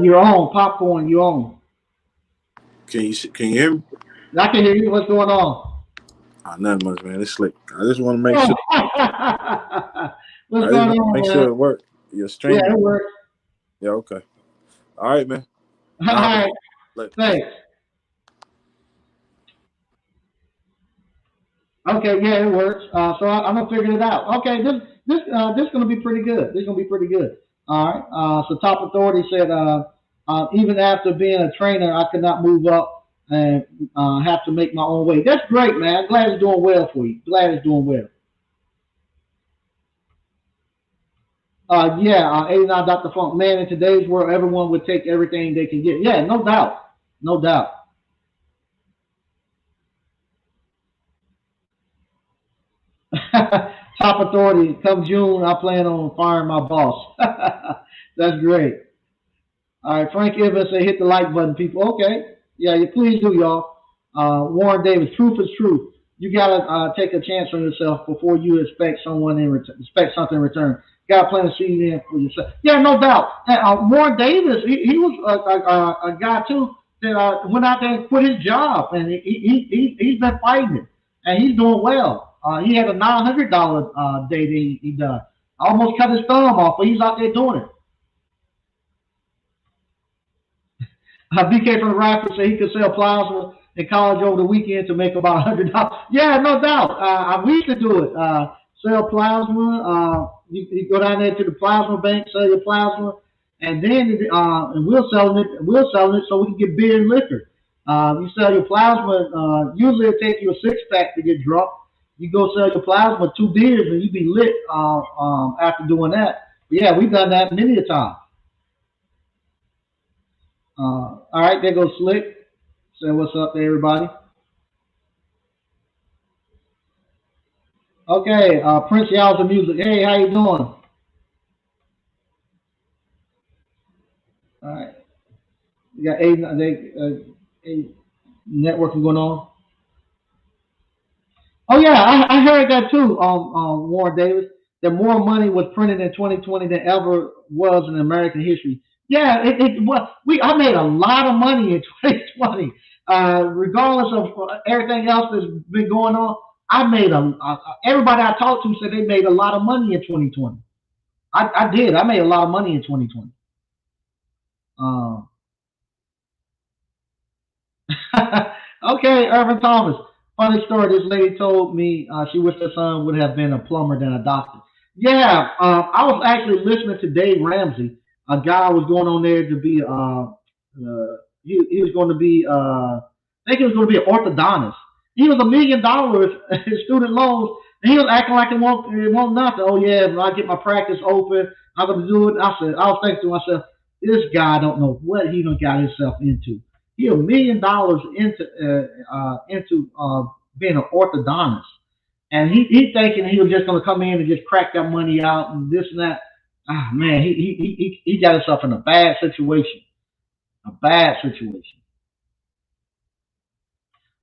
You're on popcorn. You're on. Can you hear me? I can hear you. What's going on? Nothing much, man. It's slick. I just want to make Oh. sure. What's I just going want to on, make man? sure it worked. Your Yeah, stream. it works. Yeah. Okay. All right, man. All Nah, right. let, Thanks. Okay, yeah, it works. So I'm gonna figure it out. Okay, this gonna be pretty good. This gonna be pretty good. All right. So top authority said, even after being a trainer, I could not move up and have to make my own way. That's great, man. Glad it's doing well for you. Glad it's doing well. Yeah, 89 Dr. Funk. Man, in today's world, everyone would take everything they can get. Yeah, no doubt, no doubt. Top authority. Come June, I plan on firing my boss. That's great. All right, Frank Evans say hit the like button, people. Okay, yeah, you please do, y'all. Warren Davis, truth is truth. You gotta take a chance on yourself before you expect someone in return, expect something in return. You gotta plant a seed in for yourself. Yeah, no doubt. And, Warren Davis, he was a guy too that went out there and quit his job, and he's been fighting it, and he's doing well. He had a $900 day that he done. Almost cut his thumb off, but he's out there doing it. BK from the Raptors said he could sell plasma in college over the weekend to make about $100. Yeah, no doubt. We used to do it. Sell plasma. You go down there to the plasma bank, sell your plasma, and then and we'll sell it. We'll sell it so we can get beer and liquor. You sell your plasma. Usually it takes you a 6 pack to get drunk. You go sell your plasma 2 beers and you be lit after doing that. But yeah, we've done that many a time. All right, there goes Slick. Say what's up to everybody. Okay, Prince Yowza Music. Hey, how you doing? All right, you got a networking going on. Oh yeah, I heard that too. Warren Davis, that more money was printed in 2020 than ever was in American history. Yeah, it was. I made a lot of money in 2020. Regardless of everything else that's been going on, I made everybody I talked to said they made a lot of money in 2020. I did. I made a lot of money in 2020. Um, okay, Irvin Thomas. Funny story. This lady told me she wished her son would have been a plumber than a doctor. Yeah, I was actually listening to Dave Ramsey. A guy was going on there to be he was going to be I think he was going to be an orthodontist. He was $1 million in student loans, and he was acting like it won't nothing. Oh yeah, when I get my practice open, I'm going to do it. I was thinking to myself, this guy don't know what he done got himself into. He $1 million into being an orthodontist, and he thinking he was just going to come in and just crack that money out and this and that. Ah man, he got himself in a bad situation. A bad situation.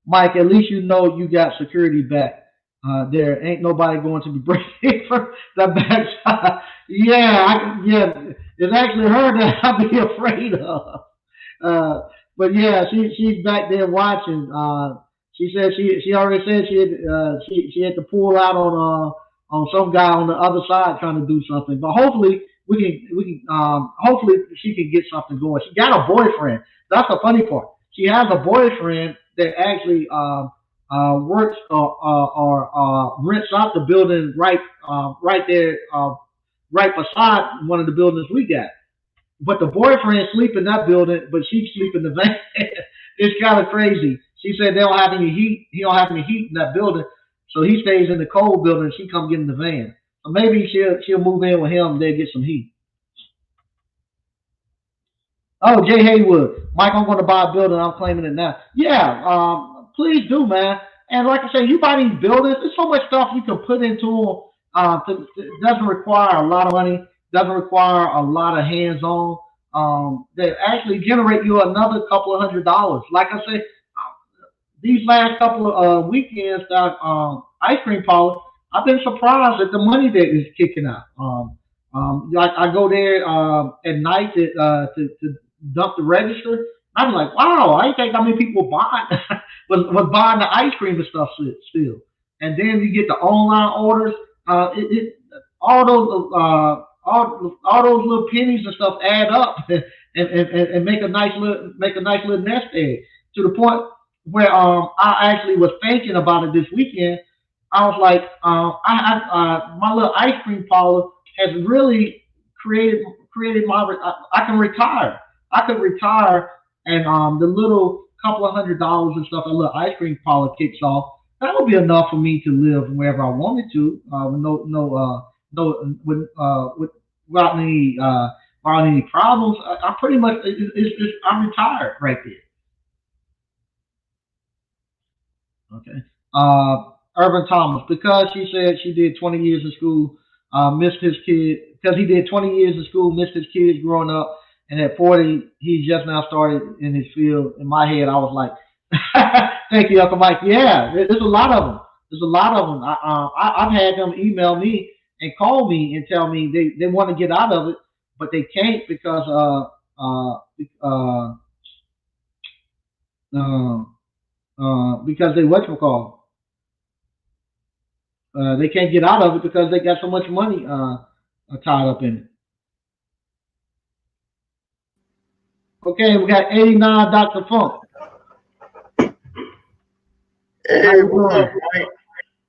Mike, at least you know you got security back. There ain't nobody going to be breaking from the backside. Yeah, yeah, it's actually her that I'd be afraid of. Uh, but yeah, she's back there watching. She said she already said she had to pull out on some guy on the other side trying to do something. But hopefully we can hopefully she can get something going. She got a boyfriend. That's the funny part. She has a boyfriend that actually works or rents out the building right there right beside one of the buildings we got. But the boyfriend sleep in that building, but she sleep in the van. It's kind of crazy. She said they don't have any heat. He don't have any heat in that building, so he stays in the cold building. And she come get in the van. So maybe she'll move in with him. They'll get some heat. Oh, Jay Haywood, Mike, I'm going to buy a building. I'm claiming it now. Yeah, please do, man. And like I say, you buy these buildings. There's so much stuff you can put into them. It doesn't require a lot of money. Doesn't require a lot of hands-on. They actually generate you another couple of $100. Like I say, these last couple of weekends that ice cream parlor, I've been surprised at the money that is kicking out. Like I go there at night to dump the register. I'm like, wow, I didn't think how many people buying was buying the ice cream and stuff still. And then you get the online orders. All those all those little pennies and stuff add up and make a nice little nest egg to the point where I actually was thinking about it this weekend. I was like, my little ice cream parlor has really created my. I can retire. I could retire, and the little couple of $100 and stuff a little ice cream parlor kicks off. That would be enough for me to live wherever I wanted to, with without any problems. I pretty much I'm retired right there. Okay. Urban Thomas, because she said she did 20 years of school, missed his kid, because he did 20 years of school, missed his kids growing up, and at 40, he just now started in his field. In my head, I was like, thank you, Uncle Mike. Yeah, there's a lot of them. There's a lot of them. I've had them email me and call me and tell me they want to get out of it, but they can't because uh, because they whatchamacallit. They can't get out of it because they got so much money tied up in it. Okay, we got 89 Dr. Funk. How Hey, you what's up, doing? Mike?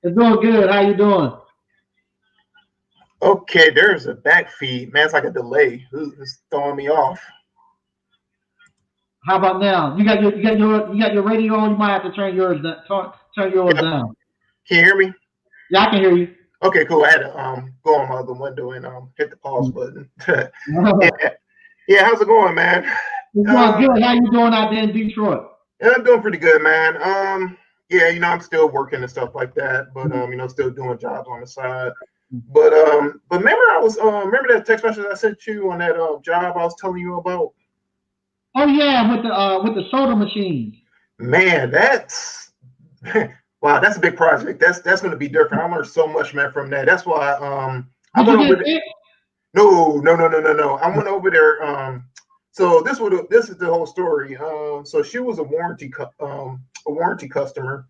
It's doing good. How you doing? Okay, there's a back feed. Man, it's like a delay. It's throwing me off. How about now? You got your radio on. You might have to turn yours down. Turn yours Yep. down. Can you hear me? Yeah, I can hear you. Okay, cool. I had to go on my other window and hit the pause button. Yeah, yeah. How's it going, man? It's going Um, good. How you doing out there in Detroit? yeah, I'm doing pretty good, man. Yeah, I'm still working and stuff like that, but still doing jobs on the side. But remember remember that text message I sent you on that job I was telling you about? Oh yeah, with the soda machines. Man, that's wow, that's a big project. That's going to be different. I learned so much, man, from that. That's why I Did you went over get there. it? No. I went over there. So this is the whole story. So she was a warranty customer,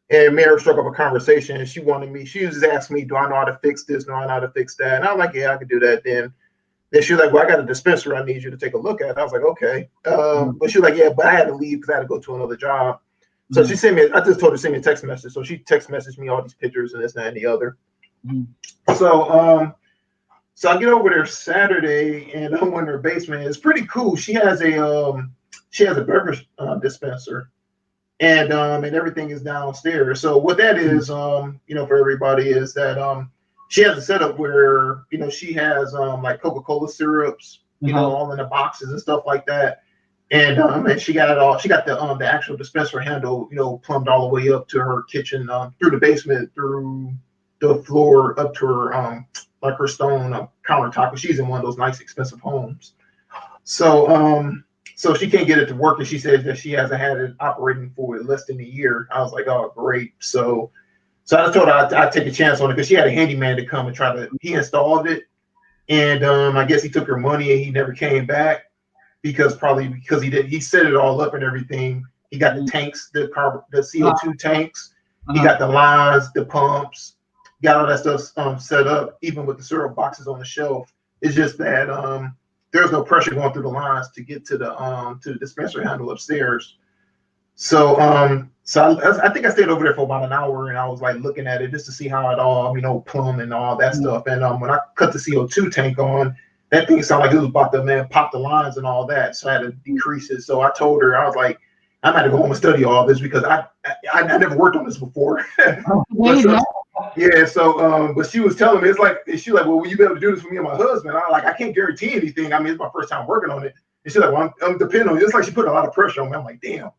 and Mary struck up a conversation. And she wanted me. She was just asking me, "Do I know how to fix this? Do I know how to fix that?" And I was like, "Yeah, I could do that." Then she was like, "Well, I got a dispenser I need you to take a look at." I was like, "Okay." But she was like, "Yeah, but I had to leave because I had to go to another job." So she sent me. I just told her to send me a text message. So she text messaged me all these pictures and this, that, and the other. Mhm. So so I get over there Saturday and I'm in her basement. It's pretty cool. She has a beverage dispenser and everything is downstairs. So what that is, for everybody is that she has a setup where she has like Coca-Cola syrups, Uh-huh. all in the boxes and stuff like that. And she got it all. She got the actual dispenser handle, plumbed all the way up to her kitchen, through the basement, through the floor, up to her like her stone countertop. 'Cause she's in one of those nice, expensive homes. So so she can't get it to work, and she says that she hasn't had it operating for less than a year. I was like, oh, great. So I just told her I'd take a chance on it because she had a handyman to come and he installed it, and I guess he took her money and he never came back because he set it all up and everything. He got the tanks, the CO2 tanks. He Uh-huh. got the lines, the pumps, got all that stuff set up, even with the syrup boxes on the shelf. It's just that there's no pressure going through the lines to get to the dispenser handle upstairs. So I think I stayed over there for about an hour and I was like looking at it just to see how it all, plumb and all that stuff. And when I cut the CO2 tank on, that thing sounded like it was about to pop the lines and all that. So I had to decrease it. So I told her, I I'm going to go home and study all this because I never worked on this before. Yeah, so but she was telling me, it's like, she's like, well, will you be able to do this for me and my husband? I'm like, I can't guarantee anything. I mean, it's my first time working on it. And she's like, well, I'm depending on it. It's like she put a lot of pressure on me. I'm like, damn.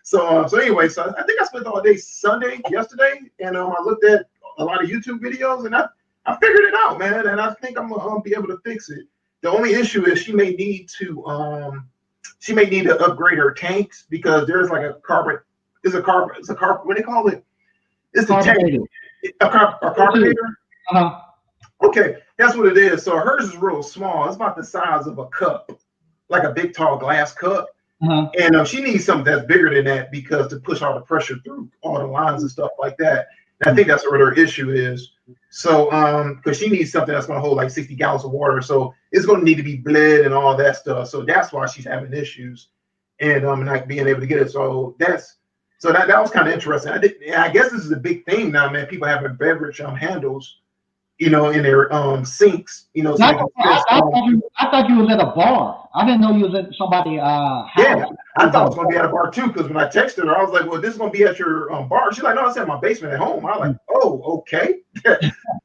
So anyway, so I think I spent all day yesterday, and I looked at a lot of YouTube videos, and I figured it out, man, and I think I'm gonna be able to fix it. The only issue is she may need to upgrade her tanks because there's like a what do they call it? It's a tank, a carbonator. Okay, that's what it is. So hers is real small. It's about the size of a cup, like a big tall glass cup. And she needs something that's bigger than that because to push all the pressure through all the lines and stuff like that. And I think that's what her issue is. So because she needs something that's going to hold like 60 gallons of water, so it's going to need to be bled and all that stuff. So that's why she's having issues and not being able to get it. So that was kind of interesting. I guess this is a big thing now, man. People having beverage handles, in their sinks, so I thought you was at a bar. I didn't know you was at somebody's house. Yeah, I thought it was gonna be at a bar too, because when I texted her, I was like, well, this is gonna be at your bar. She's like, no, it's at my basement at home. I was like, oh, okay.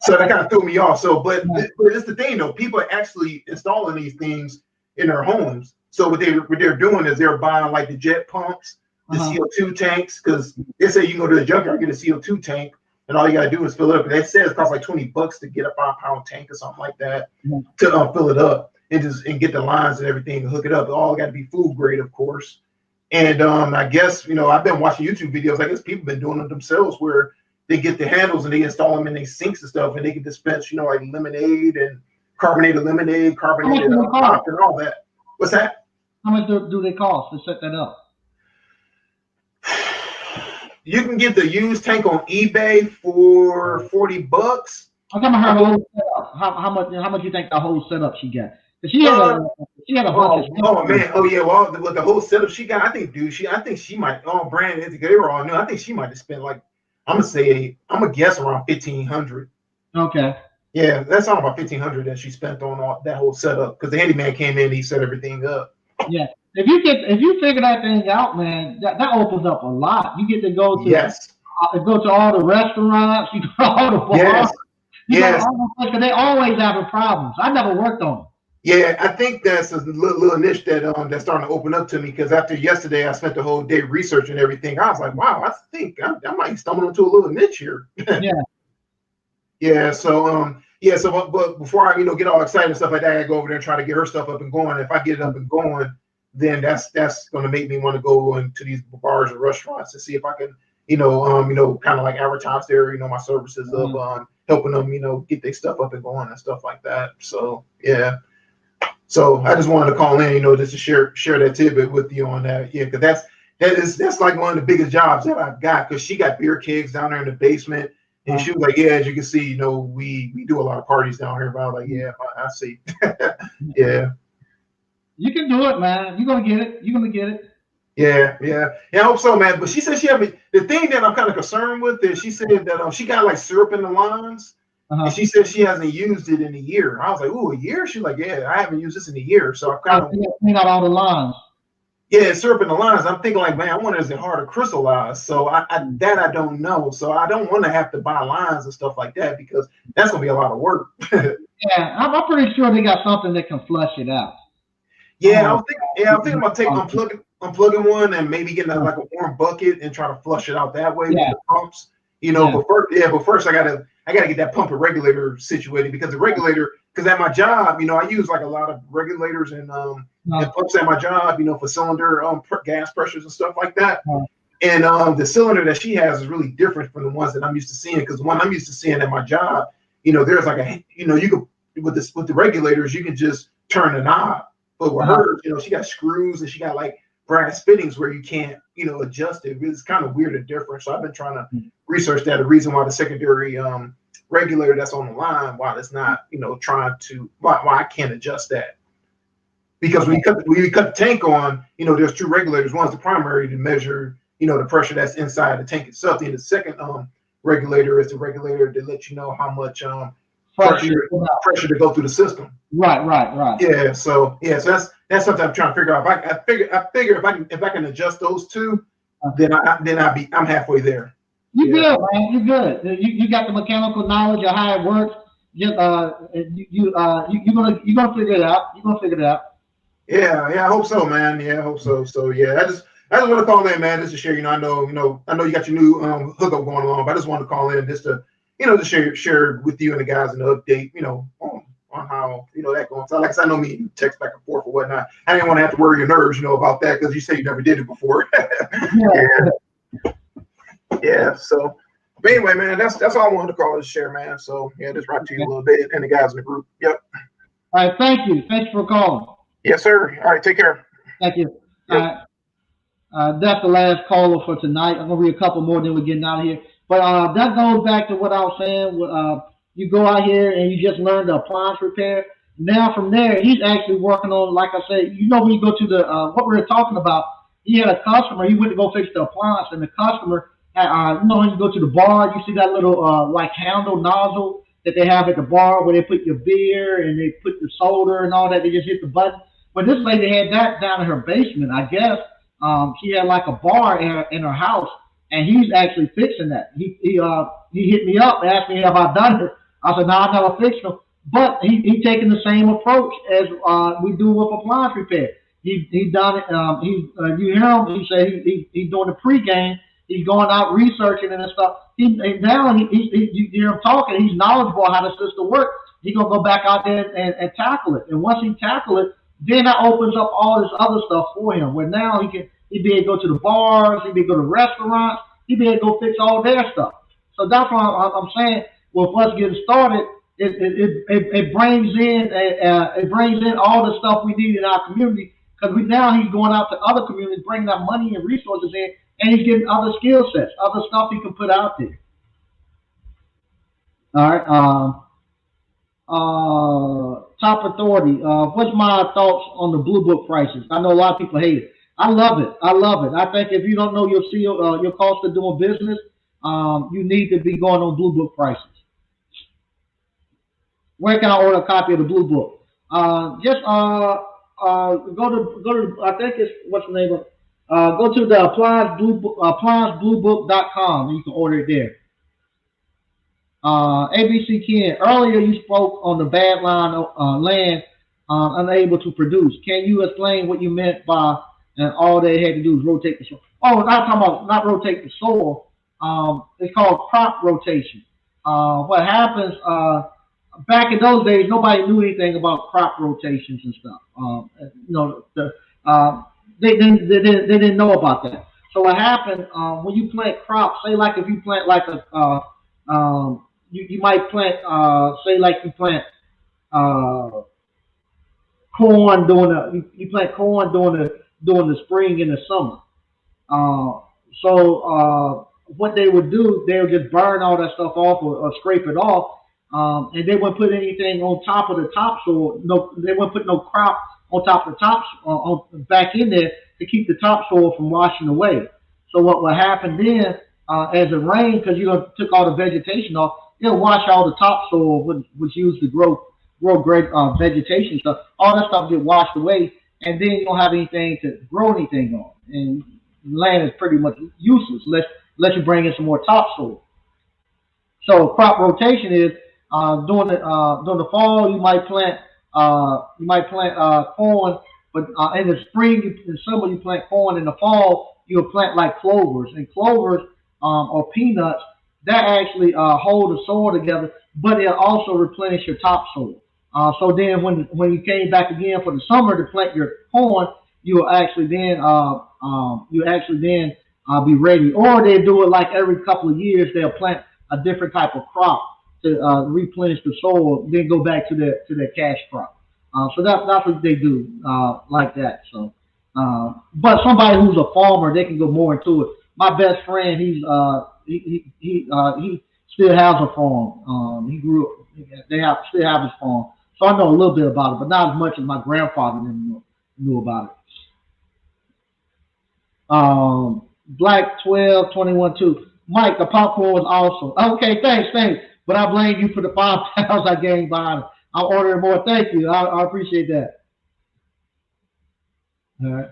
So that kind of threw me off. So, but it's the thing though, people are actually installing these things in their homes. So what they're doing is they're buying like the jet pumps, the CO2 tanks, because they say you can go to the junkyard and get a CO2 tank. And all you gotta do is fill it up. And they say it costs like $20 to get a 5-pound tank or something like that to fill it up and get the lines and everything and hook it up. It all got to be food grade, of course. And I guess I've been watching YouTube videos. I guess people been doing it themselves where they get the handles and they install them in their sinks and stuff, and they can dispense like lemonade and carbonated lemonade, carbonated pop, and all that. What's that? How much do they cost to set that up? You can get the used tank on eBay for $40. I'm talking about her whole setup. How much you think the whole setup she got? She had a bunch of stuff. Oh man, well, with the whole setup she got, I think she might. Oh, Brandon, they were all new. I think she might have spent like, I'm gonna guess around $1,500. Okay. Yeah, that's all about $1,500 that she spent on that whole setup because the handyman came in, he set everything up. Yeah. If you figure that thing out, man, that opens up a lot. You get to go to go to all the restaurants, you go to all the bars. Yes. Because they always having problems. I never worked on them. Yeah, I think that's a little niche that's starting to open up to me because after yesterday, I spent the whole day researching everything. I was like, wow, I think I might stumble into a little niche here. Yeah. Yeah. So but before I get all excited and stuff like that, I go over there and try to get her stuff up and going. If I get it up and going, then that's going to make me want to go into these bars or restaurants to see if I can, kind of like advertise there, my services of helping them, get their stuff up and going and stuff like that. So yeah. So I just wanted to call in, just to share that tidbit with you on that. Yeah, because that's like one of the biggest jobs that I've got because she got beer kegs down there in the basement. And she was like, yeah, as you can see, we do a lot of parties down here. But I was like, yeah, I see. Yeah. You can do it, man. You're gonna get it. Yeah. I hope so, man. But she said the thing that I'm kind of concerned with is she said that she got like syrup in the lines. And she said she hasn't used it in a year. I was like, ooh, a year? She's like, yeah, I haven't used this in a year. So I kind of clean out all the lines. Yeah, syrup in the lines. I'm thinking like, man, I wonder is it hard to crystallize? So I don't know. So I don't want to have to buy lines and stuff like that because that's gonna be a lot of work. Yeah, I'm pretty sure they got something that can flush it out. Yeah, I'm thinking about unplugging one and maybe getting like a warm bucket and try to flush it out that way with the pumps. But first I gotta get that pump and regulator situated because at my job, I use like a lot of regulators and pumps at my job, for cylinder gas pressures and stuff like that. And the cylinder that she has is really different from the ones that I'm used to seeing because the one I'm used to seeing at my job, there's like you could with the regulators you can just turn the knob, but with hers, she got screws and she got like brass fittings where you can't adjust it. It's kind of weird and different. So I've been trying to research that. The reason why the secondary regulator that's on the line, why it's not why I can't adjust that. Because when you cut the tank on, there's two regulators. One's the primary to measure, the pressure that's inside the tank itself. And the second regulator is the regulator to let you know how much pressure to go through the system. Right. Yeah. So that's that's something I'm trying to figure out. I figure if I can adjust those two, then I'm halfway there. You good, man. You good. You got the mechanical knowledge of how it works. Just you're gonna figure it out. You're gonna figure it out. Yeah, I hope so, man. Yeah, I hope so. So yeah, I just want to call in, man, just to share. I know you got your new hookup going on, but I just wanted to call in just to, to share with you and the guys and the update, on how that going. So like I said, I know me and you text back and forth or whatnot. I didn't want to have to worry your nerves, about that because you say you never did it before. Yeah. So, but anyway, man, that's all I wanted to call to share, man. So yeah, just write to you a little bit and the guys in the group. Yep. All right. Thank you. Thanks for calling. Yes, sir. All right. Take care. Thank you. Yep. That's the last caller for tonight. I'm gonna read a couple more, then we're getting out of here. But that goes back to what I was saying. You go out here and you just learn the appliance repair. Now from there, he's actually working on, like I said, when you go to the what we were talking about, he had a customer. He went to go fix the appliance, and the customer had, when you go to the bar, you see that little like handle nozzle that they have at the bar where they put your beer and they put the soda and all that. They just hit the button. But this lady had that down in her basement, I guess. She had like a bar in her house, and he's actually fixing that. He hit me up and asked me have I done it. I said, no, I never fixed them. But he taking the same approach as we do with appliance repair. He done it. You hear him? He said he's doing the pregame. He's going out researching and stuff. Now you hear him talking. He's knowledgeable how the system works. He's gonna go back out there and tackle it. And once he tackle it, then that opens up all this other stuff for him. Where now he be able to go to the bars, he be able to go to restaurants, he be able to go fix all their stuff. So that's why I'm saying, with us getting started, it brings in all the stuff we need in our community, because now he's going out to other communities, bringing that money and resources in, and he's getting other skill sets, other stuff he can put out there. All right. Top authority. What's my thoughts on the Blue Book prices? I know a lot of people hate it. I love it. I think if you don't know your cost of doing business, you need to be going on Blue Book prices. Where can I order a copy of the Blue Book? Just go to I think it's what's the name of go to the ApplianceBlueBook.com and you can order it there. ABC Ken, earlier you spoke on the bad land unable to produce. Can you explain what you meant by and all they had to do is rotate the soil? Oh, not talking about not rotate the soil. It's called crop rotation. What happens back in those days, nobody knew anything about crop rotations and stuff. They didn't know about that. So what happened when you plant crops? Say like if you plant like you might plant say like you plant corn you plant corn during the spring and the summer. What they would do, they would just burn all that stuff off or scrape it off, and they wouldn't put anything on top of the topsoil. No, they wouldn't put no crop on top of the back in there to keep the topsoil from washing away. So what would happen then, as it rained, because took all the vegetation off, it'll wash all the topsoil which used to grow great vegetation stuff. All that stuff get washed away, and then you don't have anything to grow anything on, and land is pretty much useless unless you bring in some more topsoil. So crop rotation is during the fall you might plant corn, but in the spring and summer you plant corn. In the fall you'll plant like clovers, and clovers or peanuts that actually hold the soil together, but it'll also replenish your topsoil. So then when you came back again for the summer to plant your corn, you'll actually then be ready. Or they do it like every couple of years, they'll plant a different type of crop to replenish the soil, then go back to their cash crop. So that's what they do like that. So, but somebody who's a farmer, they can go more into it. My best friend, he still has a farm. He grew up. Still have his farm. So I know a little bit about it, but not as much as my grandfather knew about it. Black 1221-2. Mike, the popcorn was awesome. Okay, thanks. But I blame you for the £5 I gained behind it. I'm ordering more. Thank you. I appreciate that. All right.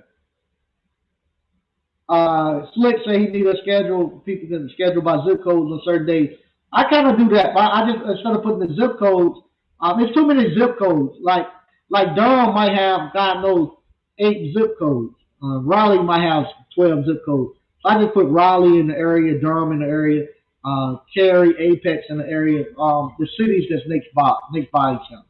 Slick say he need a schedule. People can schedule by zip codes on certain days. I kind of do that, but I just instead of putting the zip codes, it's too many zip codes. Like Durham might have God knows 8 zip codes. Raleigh might have 12 zip codes. So I just put Raleigh in the area, Durham in the area, Cary, Apex in the area. The cities that's next by each other.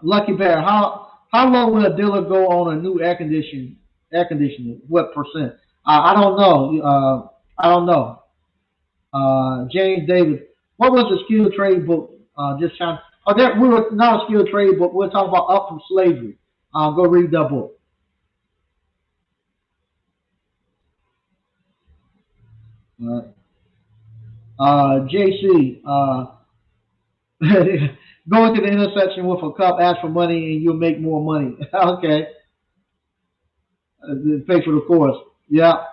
Lucky Bear, how low will a dealer go on a new air conditioner? What percent? I don't know. I don't know. James Davis, what was the skilled trade book? Just trying. Oh, that we were not a skilled trade book. We're talking about up from slavery. Go read that book. Uh, JC, go into the intersection with a cup, ask for money, and you'll make more money. Okay, pay for the course. Yeah.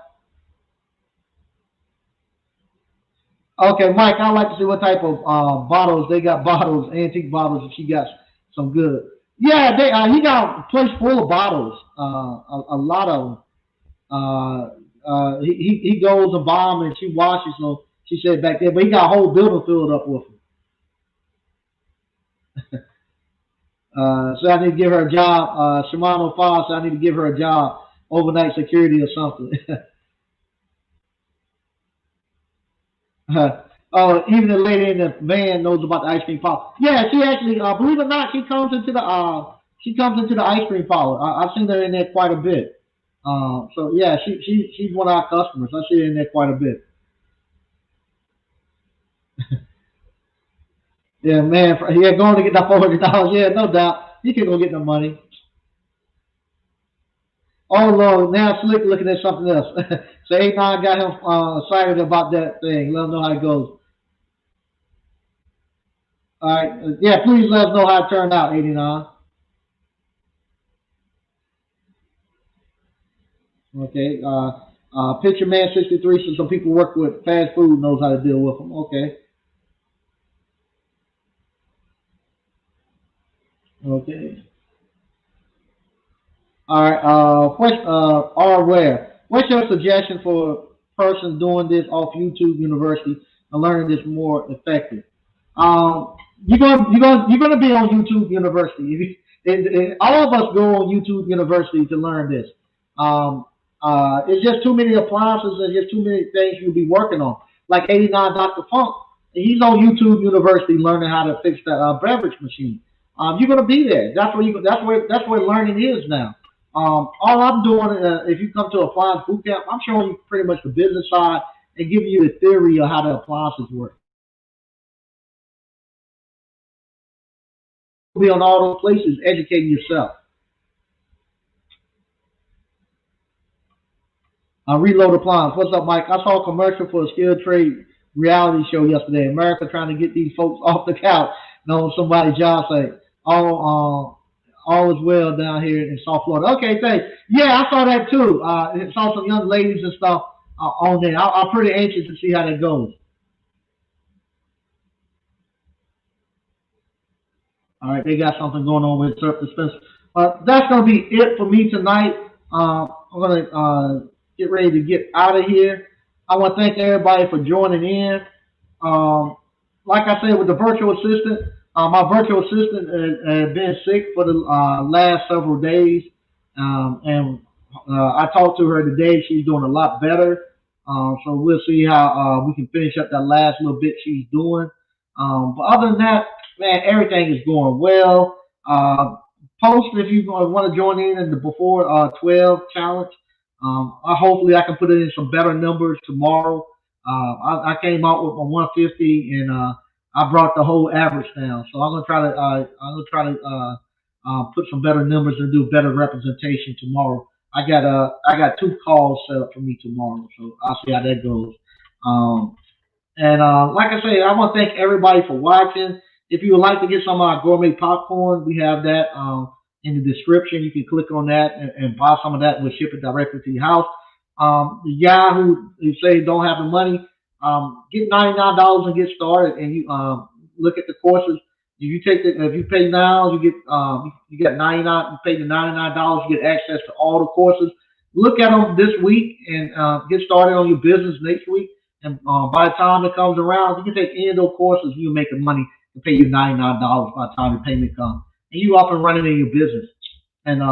Okay, Mike, I'd like to see what type of bottles they got. Bottles, antique bottles. If she got some good. Yeah, he got a place full of bottles. A lot of them. He goes and buy them and she washes them. She said back there, but he got a whole building filled up with them. So I need to give her a job. Shimano Falls, so I need to give her a job, overnight security or something. Even the lady in the van knows about the ice cream parlor. Yeah, she actually, believe it or not, she comes into the ice cream parlor. I've seen her in there quite a bit. So yeah, she's one of our customers. I see her in there quite a bit. Yeah, man. Yeah, going to get that $400. Yeah, no doubt. You can go get the money. Oh Lord, now Slick looking at something else. So 89 got him excited about that thing. Let him know how it goes. All right. Yeah, please let us know how it turned out, 89. Okay. Picture Man 63 so some people work with fast food knows how to deal with them. Okay. Okay. All right. R. Ware. What's your suggestion for a person doing this off YouTube University and learning this more effective? Um, you're gonna be on YouTube University. And all of us go on YouTube University to learn this. Um, it's just too many appliances and just too many things you'll be working on. Like 89 Dr. Funk, he's on YouTube University learning how to fix the beverage machine. You're gonna be there. That's where learning is now. All I'm doing, if you come to appliance boot camp, I'm showing you pretty much the business side and giving you the theory of how the appliances work. You'll be on all those places educating yourself. Reload appliance. What's up, Mike? I saw a commercial for a skilled trade reality show yesterday. America trying to get these folks off the couch. No, somebody's job site. All is well down here in South Florida. Okay, thanks. Yeah, I saw that too. I saw some young ladies and stuff on there. I'm pretty anxious to see how that goes. All right, they got something going on with surf dispenser. That's gonna be it for me tonight. I'm gonna get ready to get out of here. I want to thank everybody for joining in. Um, like I said, with the virtual assistant, my virtual assistant has been sick for the last several days, and I talked to her today. She's doing a lot better. So we'll see how we can finish up that last little bit she's doing. But other than that, man, everything is going well. Post if you want to join in the before 12 challenge. Hopefully I can put it in some better numbers tomorrow. I came out with my 150 and I brought the whole average down. So I'm gonna try to put some better numbers and do better representation tomorrow. I got 2 calls set up for me tomorrow, so I'll see how that goes. Um, and like I say, I want to thank everybody for watching. If you would like to get some of our gourmet popcorn, we have that in the description. You can click on that and buy some of that. We'll ship it directly to your house. The guy who say don't have the money, get $99 and get started, and you look at the courses. If you pay now, you get 99. You pay the $99, you get access to all the courses. Look at them this week and get started on your business next week. And by the time it comes around, you can take any of those courses. You're making money to pay you $99 by the time the payment comes, and you up and running in your business. And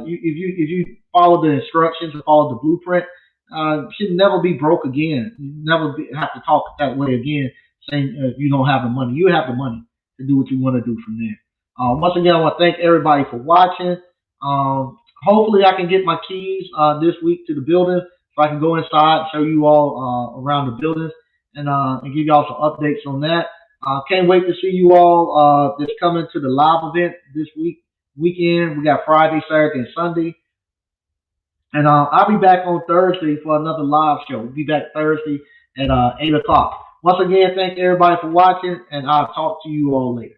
if you follow the instructions and follow the blueprint, you should never be broke again. You never have to talk that way again, saying you don't have the money. You have the money to do what you want to do from there. Once again, I want to thank everybody for watching. Hopefully, I can get my keys this week to the building so I can go inside and show you all around the buildings and give y'all some updates on that. Can't wait to see you all that's coming to the live event this weekend. We got Friday, Saturday, and Sunday. And I'll be back on Thursday for another live show. We'll be back Thursday at 8 o'clock. Once again, thank everybody for watching, and I'll talk to you all later.